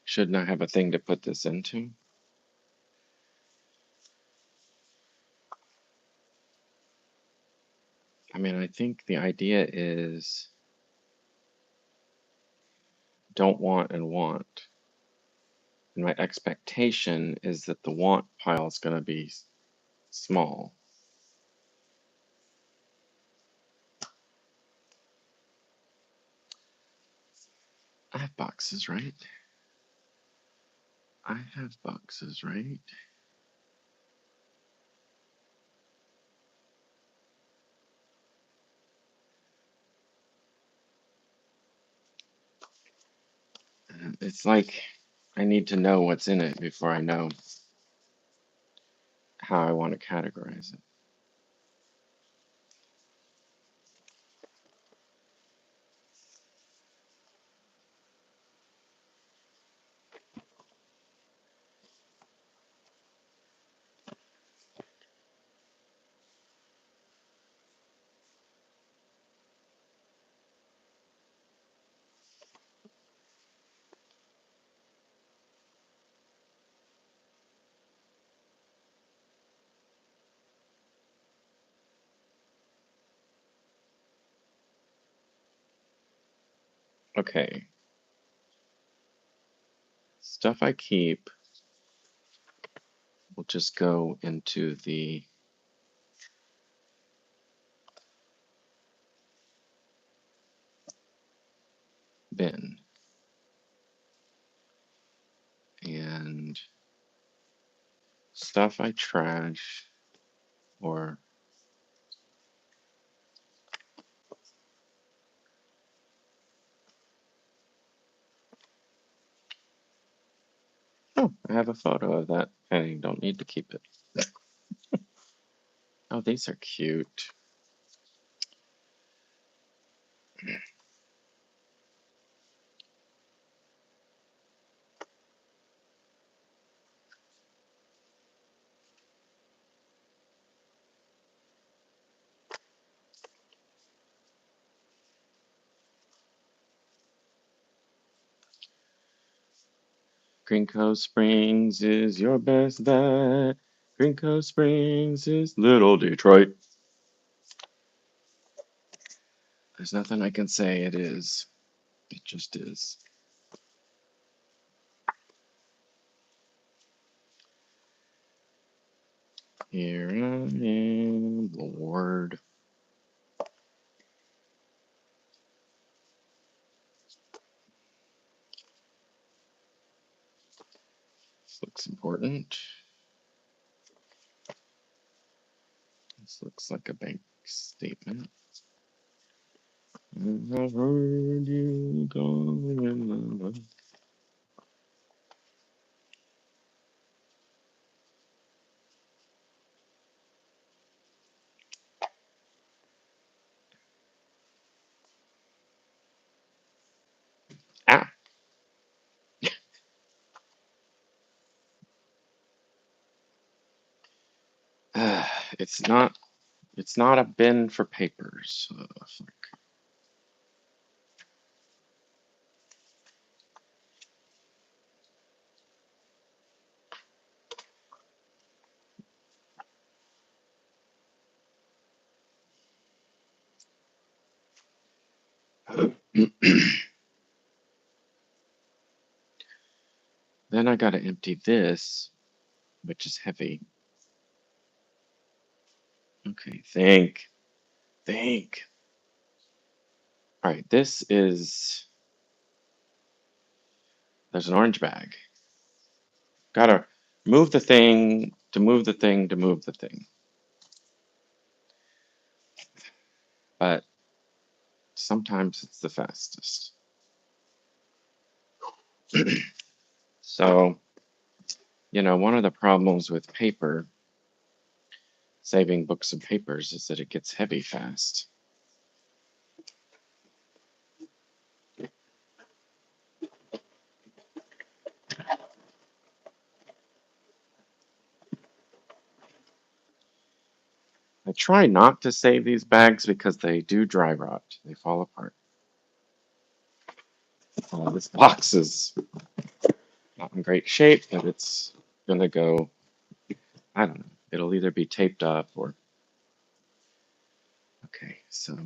shouldn't I have a thing to put this into? I mean, I think the idea is don't want and want. And my expectation is that the want pile is going to be small. I have boxes, right? I have boxes, right? It's like I need to know what's in it before I know how I want to categorize it. Okay, stuff I keep will just go into the bin. And stuff I trash or oh, I have a photo of that. I don't need to keep it. Oh, these are cute. Green Cove Springs is your best bet. Green Cove Springs is little Detroit. There's nothing I can say it is. It just is. Here I am, Lord. This looks important. This looks like a bank statement. I've heard you going in the... Ah! It's not. It's not a bin for papers. Then I got to empty this, which is heavy. Okay, think. All right, there's an orange bag. Gotta move the thing to move the thing to move the thing. But sometimes it's the fastest. So, one of the problems with paper, saving books and papers, is that it gets heavy fast. I try not to save these bags because they do dry rot. They fall apart. This box is not in great shape, but it's gonna go, I don't know, it'll either be taped up or, okay, so.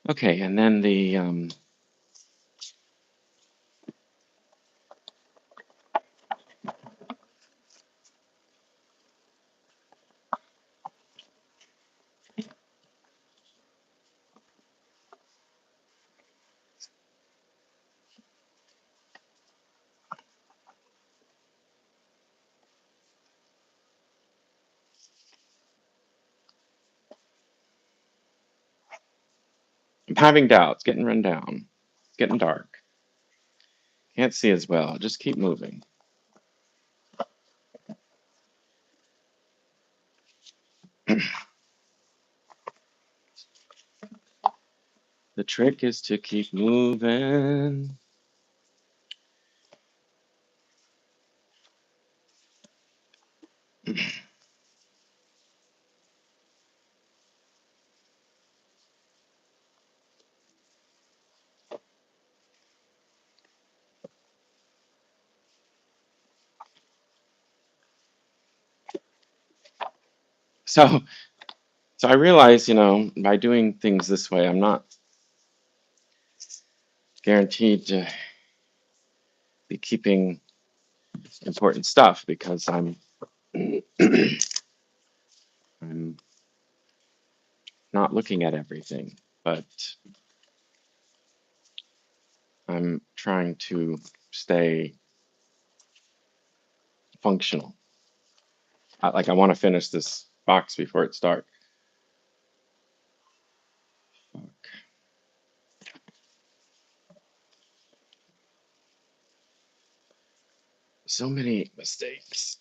Okay, and then the I'm having doubts, getting run down. It's getting dark. Can't see as well. Just keep moving. The trick is to keep moving. So, so I realize, by doing things this way, I'm not guaranteed to be keeping important stuff because I'm not looking at everything, but I'm trying to stay functional. Like I want to finish this box before it's dark. So many mistakes.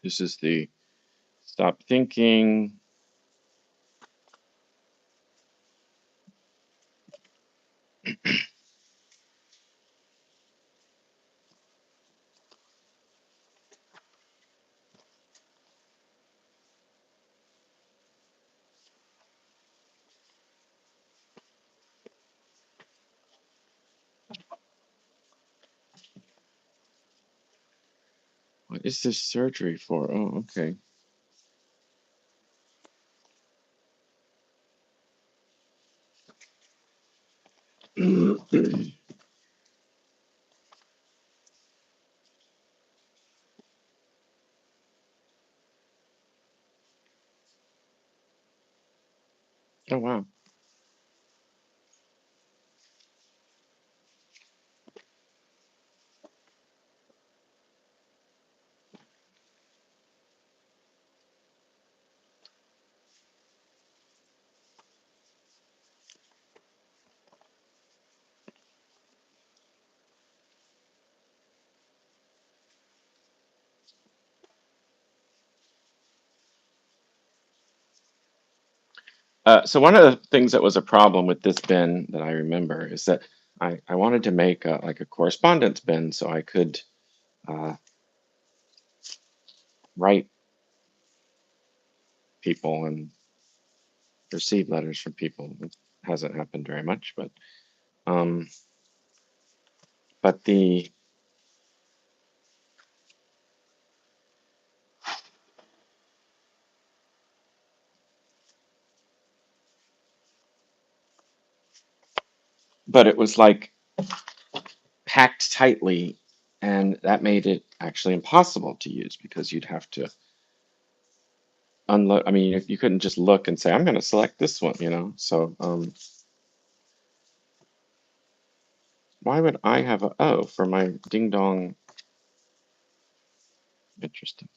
This is the stop thinking. What is this surgery for? Oh, okay. Oh, wow. So one of the things that was a problem with this bin that I remember is that I wanted to make like a correspondence bin so I could uh, write people and receive letters from people. It hasn't happened very much, um, but the but it was like packed tightly, and that made it actually impossible to use because you'd have to unload. I mean, you couldn't just look and say, I'm going to select this one, you know? So why would I have a, oh, for my ding dong, interesting.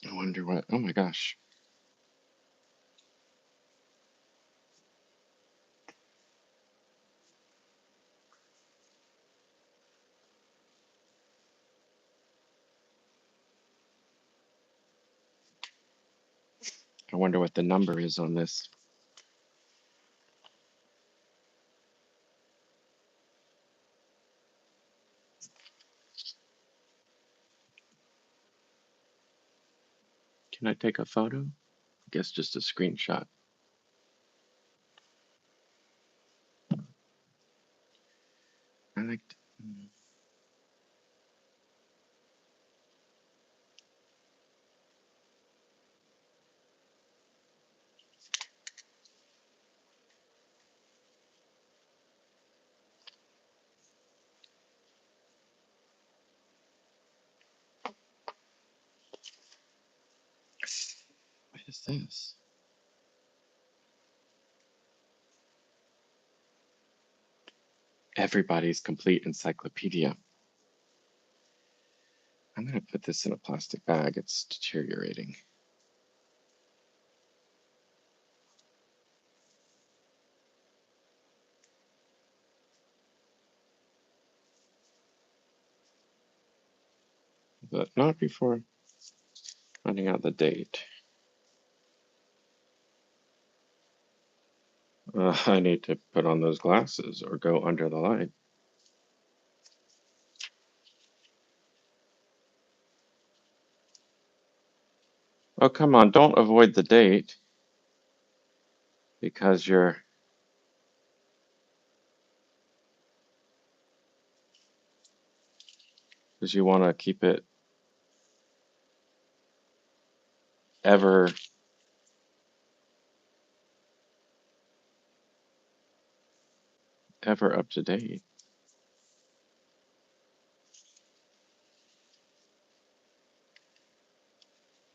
I wonder what, oh my gosh. I wonder what the number is on this. Can I take a photo? I guess just a screenshot. I like, what is this? Everybody's Complete Encyclopedia. I'm going to put this in a plastic bag. It's deteriorating. But not before finding out the date. I need to put on those glasses or go under the light. Oh, come on, don't avoid the date because you want to keep it ever ever up to date.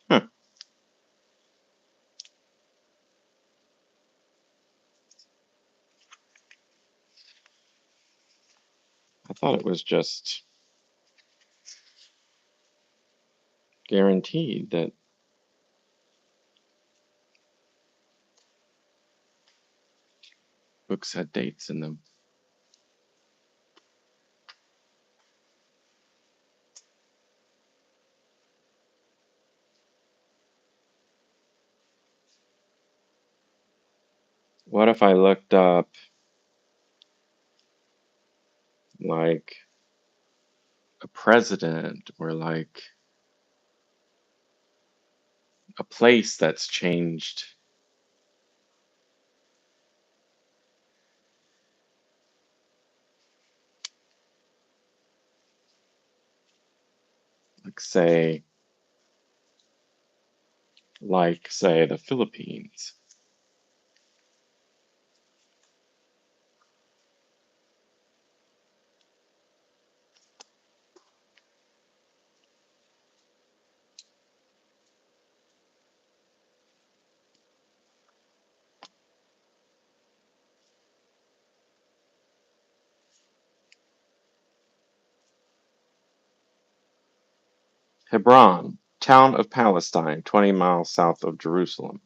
Huh. I thought it was just guaranteed that books had dates in them. What if I looked up like a president or like a place that's changed. Like say the Philippines. Hebron, town of Palestine, 20 miles south of Jerusalem.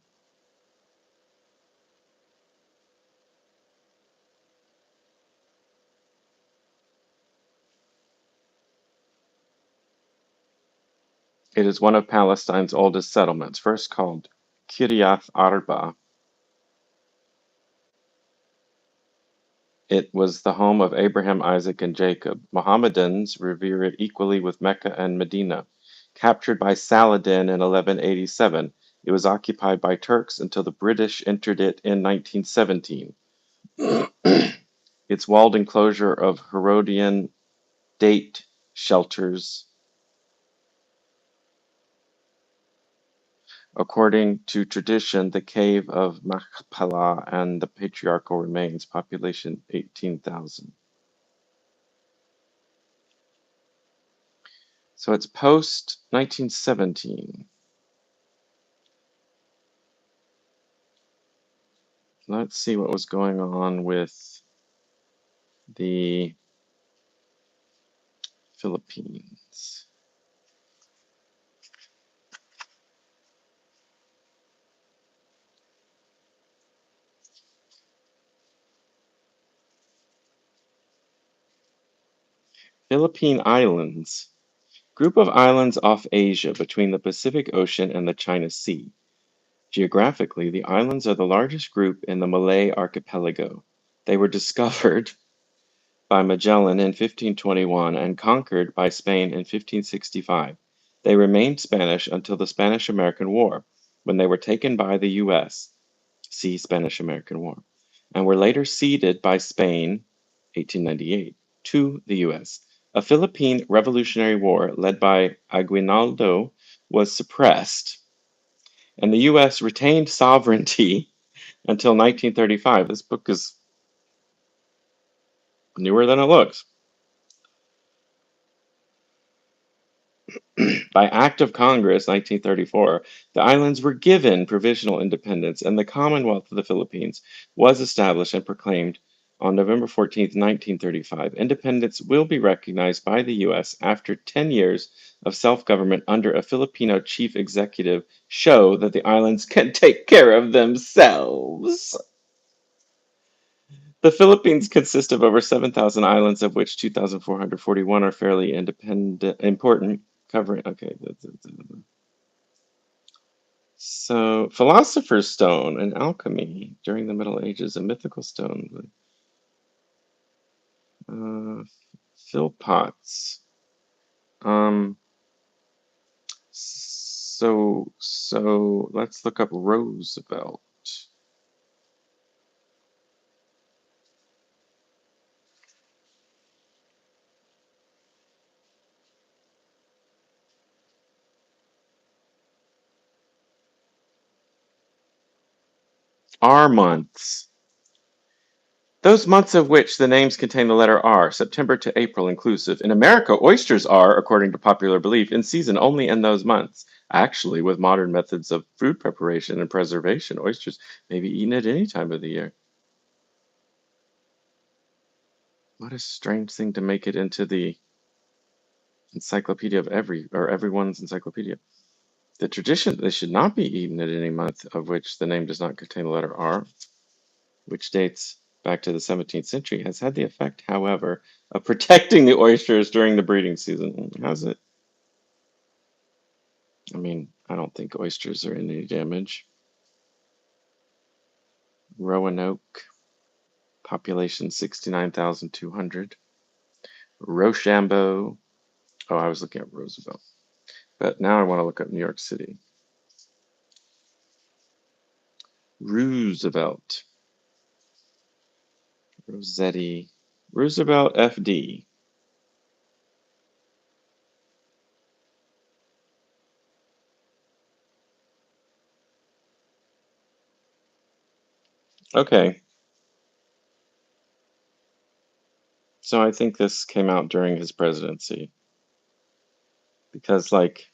It is one of Palestine's oldest settlements, first called Kiryat Arba. It was the home of Abraham, Isaac, and Jacob. Mohammedans revere it equally with Mecca and Medina. Captured by Saladin in 1187, it was occupied by Turks until the British entered it in 1917. Its walled enclosure of Herodian date shelters, according to tradition, the cave of Machpelah and the patriarchal remains, population 18,000. So it's post 1917. Let's see what was going on with the Philippines. Philippine Islands. Group of islands off Asia between the Pacific Ocean and the China Sea. Geographically, the islands are the largest group in the Malay archipelago. They were discovered by Magellan in 1521 and conquered by Spain in 1565. They remained Spanish until the Spanish-American War, when they were taken by the U.S. See Spanish-American War, and were later ceded by Spain, 1898, to the U.S. A Philippine Revolutionary War led by Aguinaldo was suppressed, and the U.S. retained sovereignty until 1935. This book is newer than it looks. By Act of Congress, 1934, the islands were given provisional independence, and the Commonwealth of the Philippines was established and proclaimed on November 14, 1935. Independence will be recognized by the U.S. after 10 years of self-government under a Filipino chief executive show that the islands can take care of themselves. The Philippines consist of over 7,000 islands, of which 2,441 are fairly independent, important, covering. Okay. So, Philosopher's Stone and alchemy during the Middle Ages, a mythical stone. Philpotts. Um, so let's look up Roosevelt. R months. Those months of which the names contain the letter R, September to April inclusive. In America, oysters are, according to popular belief, in season only in those months. Actually, with modern methods of food preparation and preservation, oysters may be eaten at any time of the year. What a strange thing to make it into the encyclopedia of everyone's encyclopedia. The tradition that they should not be eaten at any month of which the name does not contain the letter R, which dates back to the 17th century, has had the effect, however, of protecting the oysters during the breeding season. Has it? I mean, I don't think oysters are in any damage. Roanoke, population 69,200. Rochambeau. Oh, I was looking at Roosevelt. But now I want to look up New York City. Roosevelt. Rossetti. Roosevelt FD. Okay. So I think this came out during his presidency because, like,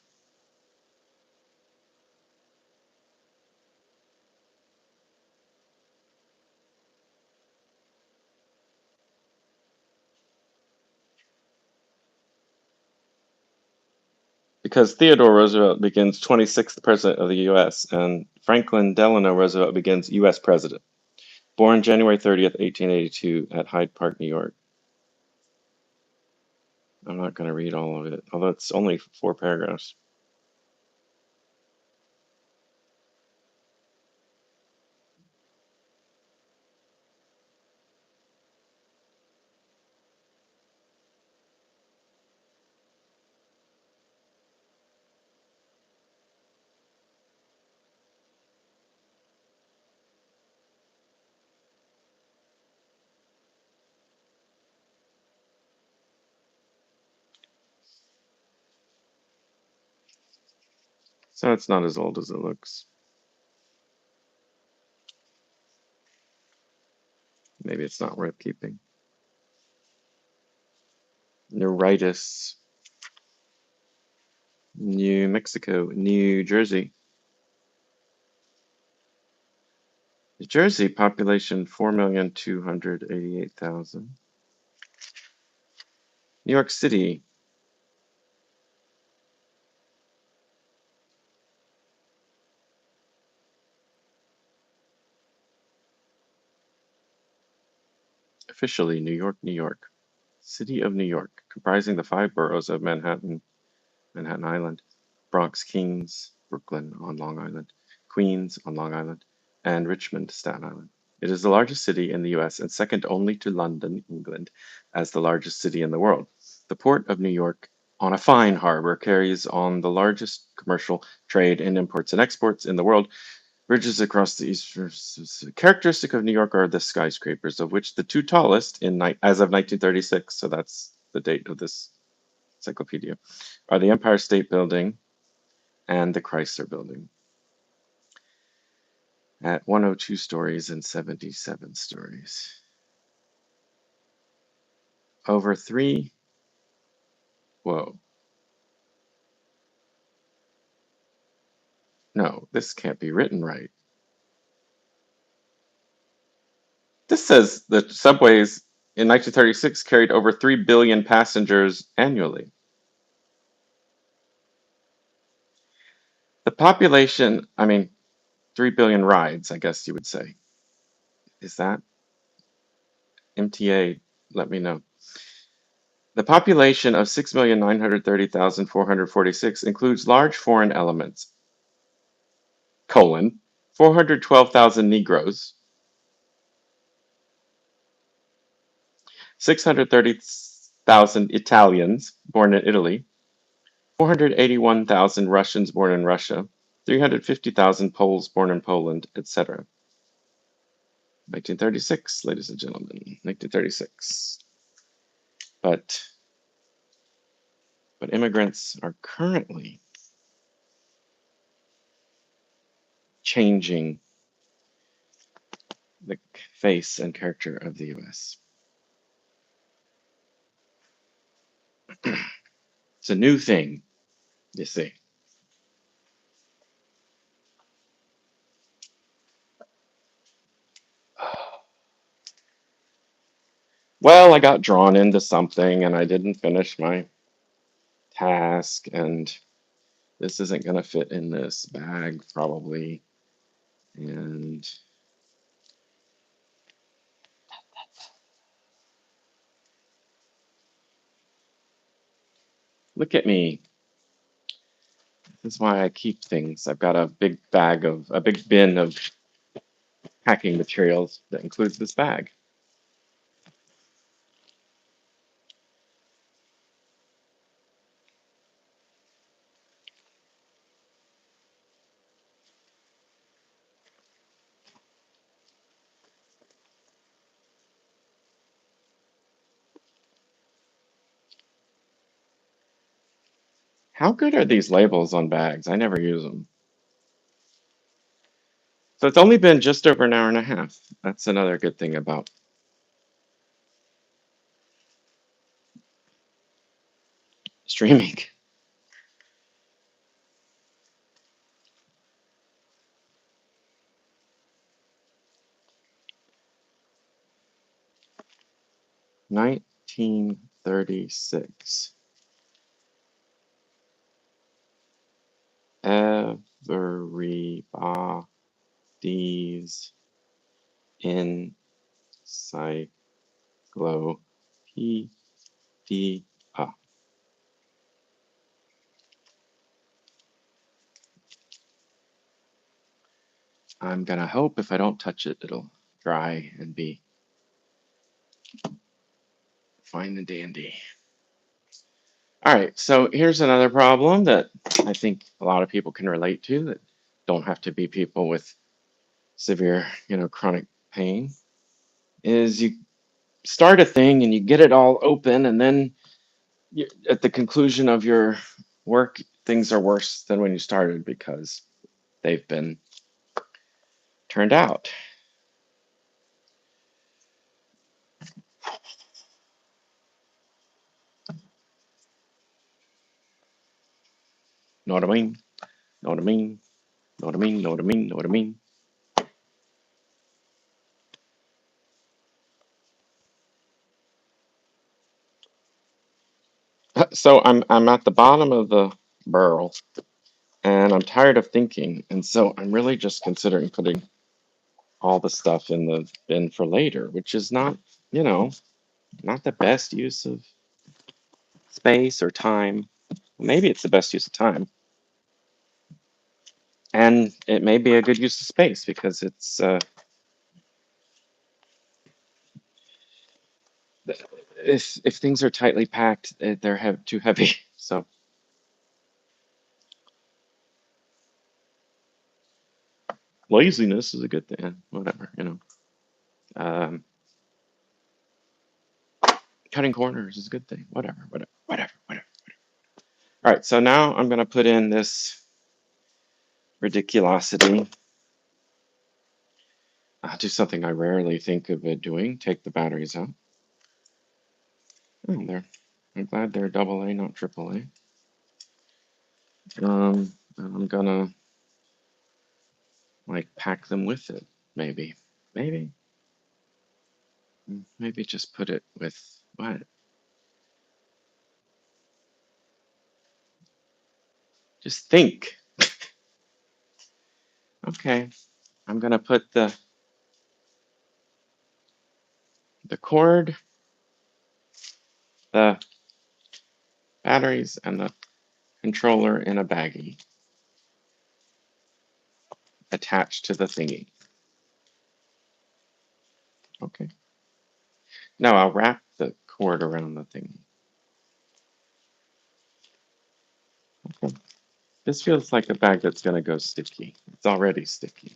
because Theodore Roosevelt begins 26th President of the U.S. and Franklin Delano Roosevelt begins U.S. President. Born January 30th, 1882 at Hyde Park, New York. I'm not going to read all of it, although it's only 4 paragraphs. So it's not as old as it looks. Maybe it's not worth keeping. Neuritis. New Mexico. New Jersey. New Jersey population 4,288,000. New York City. Officially New York, New York. City of New York, comprising the 5 boroughs of Manhattan, Manhattan Island, Bronx, Queens, Brooklyn on Long Island, Queens on Long Island, and Richmond, Staten Island. It is the largest city in the US and second only to London, England, as the largest city in the world. The Port of New York, on a fine harbor, carries on the largest commercial trade in imports and exports in the world. Bridges across the east. Characteristic of New York are the skyscrapers, of which the 2 tallest as of 1936, so that's the date of this encyclopedia, are the Empire State Building and the Chrysler Building at 102 stories and 77 stories. Over 3, whoa. No, this can't be written right. This says the subways in 1936 carried over 3 billion passengers annually. The population, I mean, 3 billion rides, I guess you would say. Is that MTA? Let me know. The population of 6,930,446 includes large foreign elements, 412,000 Negroes, 630,000 Italians born in Italy, 481,000 Russians born in Russia, 350,000 Poles born in Poland, etc. 1936, ladies and gentlemen, 1936. But immigrants are currently changing the face and character of the US. It's a new thing, you see. Well, I got drawn into something and I didn't finish my task, and this isn't going to fit in this bag probably. And look at me. This is why I keep things. I've got a big bin of packing materials that includes this bag. How good are these labels on bags? I never use them. So it's only been just over an hour and a half. That's another good thing about streaming. 1936. Everybody's encyclopedia. I'm gonna hope if I don't touch it, it'll dry and be fine and dandy. All right, so here's another problem that I think a lot of people can relate to that don't have to be people with severe, chronic pain, is you start a thing and you get it all open, and then at the conclusion of your work, things are worse than when you started because they've been turned out. Know what I mean? Know what I mean? Know what I mean? Know what I mean? Know what I mean? So I'm at the bottom of the barrel and I'm tired of thinking, and so I'm really just considering putting all the stuff in the bin for later, which is not, you know, not the best use of space or time. Maybe it's the best use of time, and it may be a good use of space because it's if things are tightly packed, they're too heavy. So laziness is a good thing. Whatever. Um, Cutting corners is a good thing. Whatever. All right, so now I'm gonna put in this ridiculosity. Do something I rarely think of it doing. Take the batteries out. Oh, there. I'm glad they're double A, not triple A. And I'm gonna like pack them with it. Maybe, maybe, maybe just put it with what? Just think. Okay, I'm gonna put the cord, the batteries, and the controller in a baggie attached to the thingy. Okay. Now I'll wrap the cord around the thingy. Okay. This feels like a bag that's gonna go sticky. It's already sticky.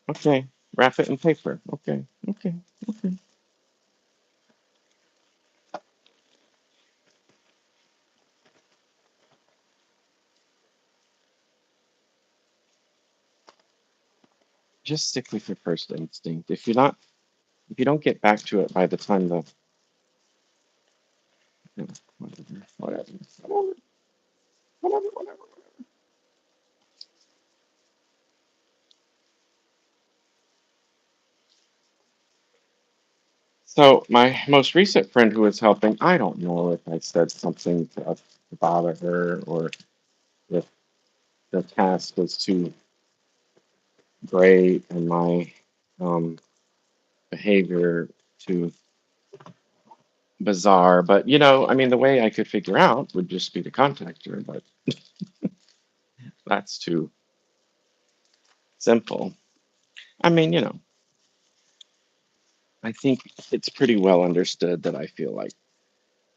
Okay. Wrap it in paper. Okay. Just stick with your first instinct. If you don't get back to it by the time the, whatever. So my most recent friend who was helping, I don't know if I said something to bother her or if the task was too great and my um, behavior too bizarre. But I mean, the way I could figure out would just be to contact her, but that's too simple. I mean, I think it's pretty well understood that I feel like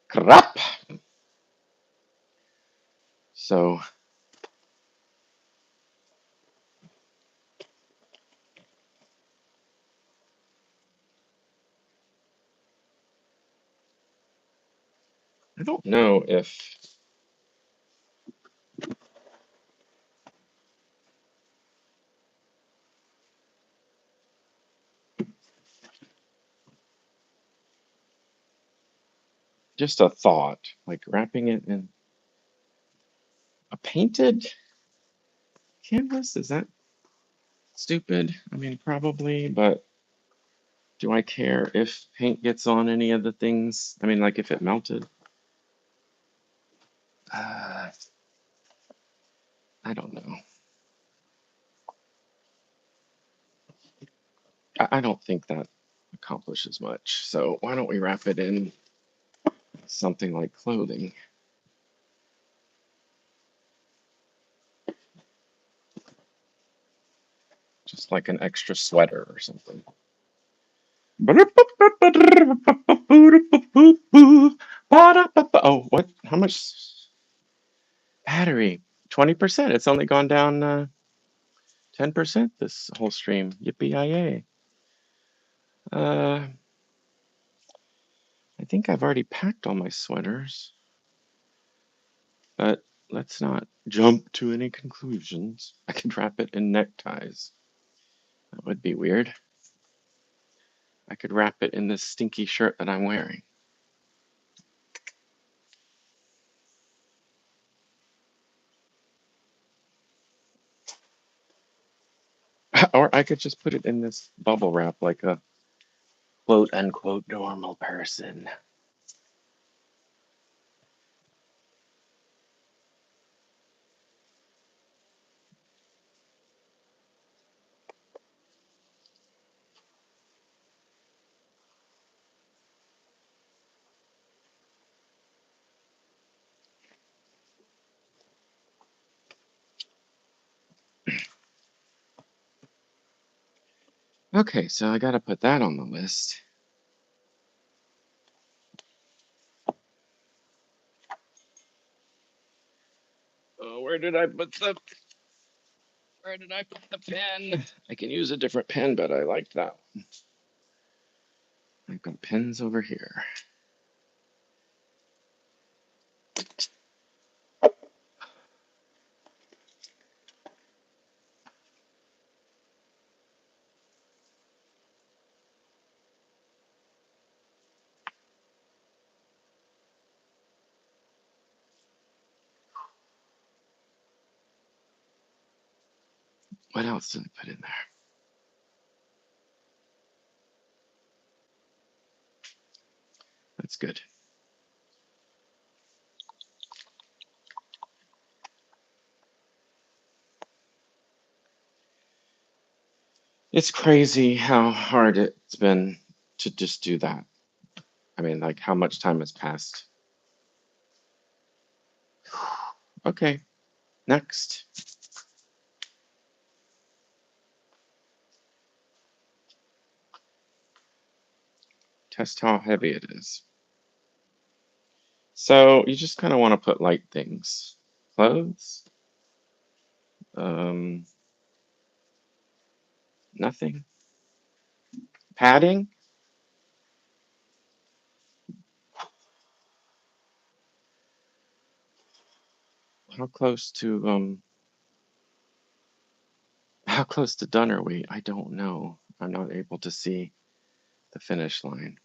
crap. So I don't know if just a thought, like wrapping it in a painted canvas. Is that stupid? I mean, probably, but do I care if paint gets on any of the things? I mean, like if it melted? Uh, I don't know. I don't think that accomplishes much. So why don't we wrap it in something like clothing? Just like an extra sweater or something. Oh, what? How much battery? 20%. It's only gone down 10% this whole stream. Yippee-yi-yay. Uh, I think I've already packed all my sweaters, but let's not jump to any conclusions. I could wrap it in neckties. That would be weird. I could wrap it in this stinky shirt that I'm wearing. Or I could just put it in this bubble wrap like a quote unquote normal person. Okay, so I gotta put that on the list. Oh, where did I put the pen? I can use a different pen, but I like that one. I've got pens over here. What else did I put in there? That's good. It's crazy how hard it's been to just do that. I mean, like how much time has passed. Okay, next. Test how heavy it is. So you just kind of want to put light things. Clothes, um, nothing. Padding, how close to how close to done are we? I don't know. I'm not able to see the finish line.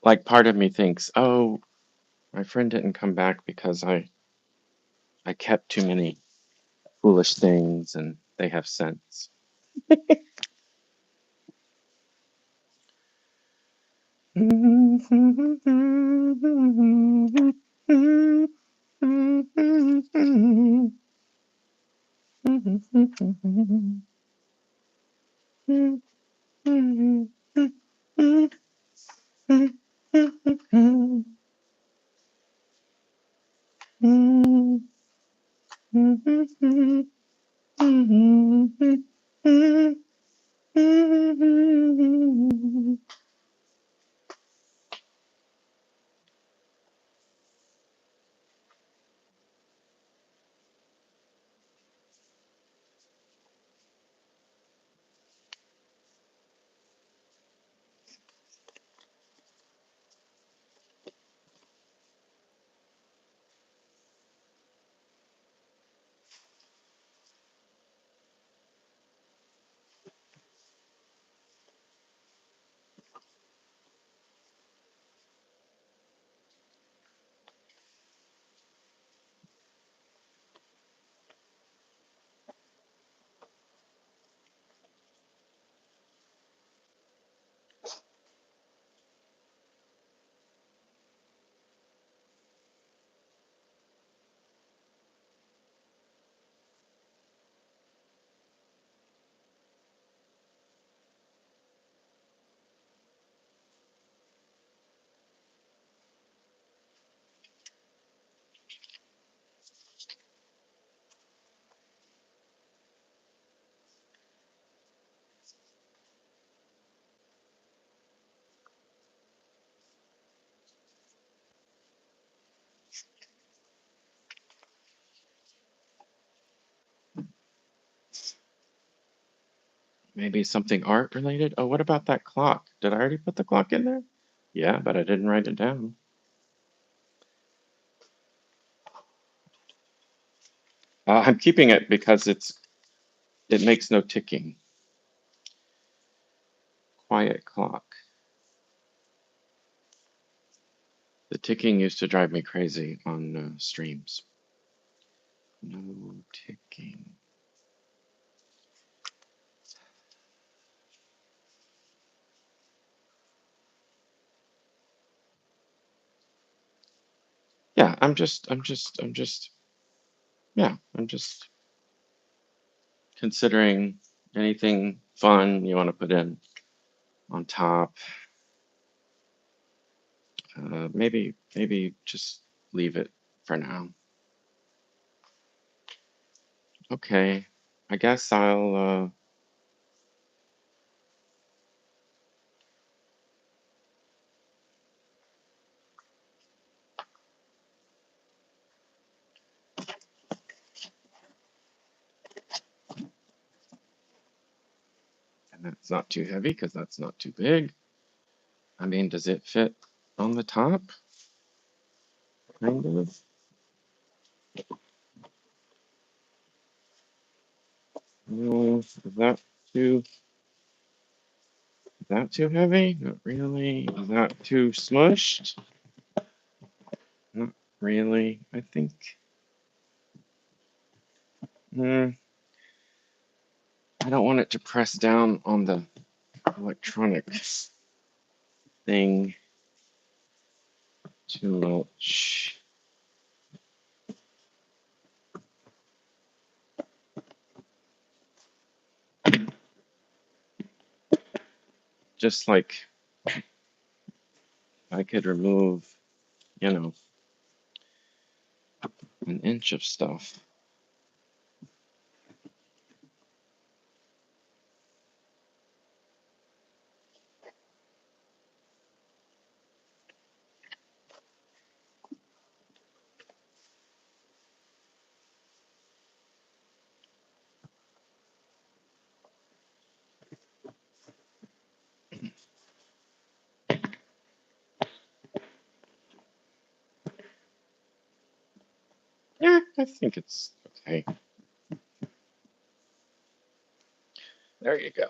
Like part of me thinks, oh, my friend didn't come back because I kept too many foolish things and they have sense. Maybe something art related? Oh, what about that clock? Did I already put the clock in there? Yeah, but I didn't write it down. I'm keeping it because it makes no ticking. Quiet clock. The ticking used to drive me crazy on streams. No ticking. Yeah, I'm just considering anything fun you want to put in on top. Maybe just leave it for now. Okay, I guess and that's not too heavy because that's not too big. I mean, does it fit on the top? Kind of. Is too, that too heavy? Not really. Is that too smushed? Not really. I think. Hmm, I don't want it to press down on the electronic thing too much. Just like I could remove, you know, an inch of stuff. Yeah, I think it's okay. There you go.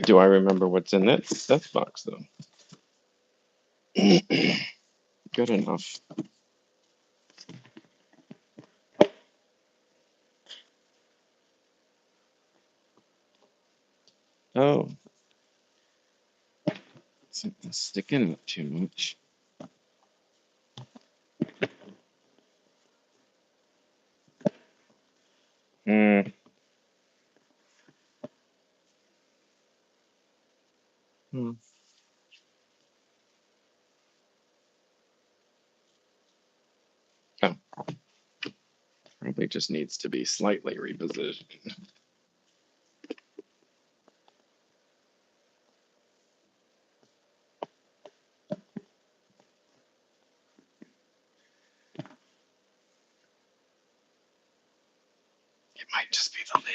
Do I remember what's in that box though? Good enough. Oh, something's sticking up too much. Hmm. Hmm. Oh, probably just needs to be slightly repositioned. It might just be the lid.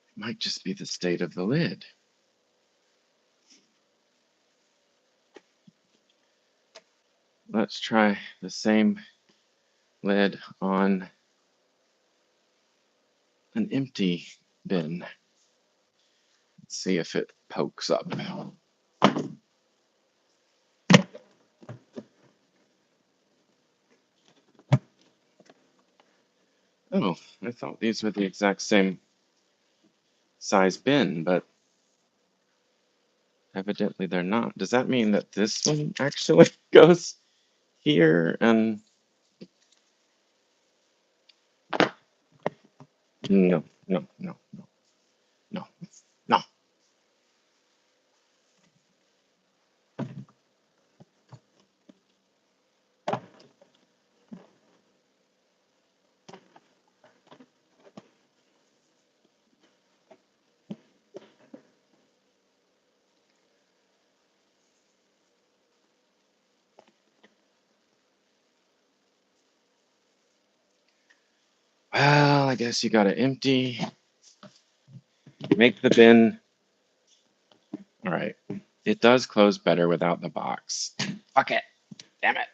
It might just be the state of the lid. Let's try the same lid on an empty bin. Let's see if it pokes up. Oh, I thought these were the exact same size bin, but evidently they're not. Does that mean that this one actually goes here and no, no, no, no, no, no. I guess you gotta empty, make the bin. All right. It does close better without the box. Fuck it. Damn it.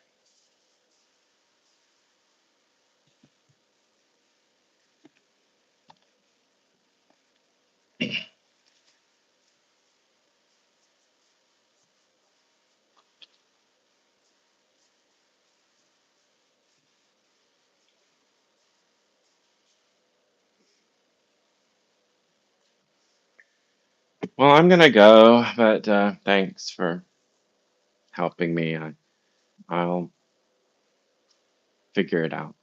Well, I'm gonna go, but thanks for helping me. I'll figure it out.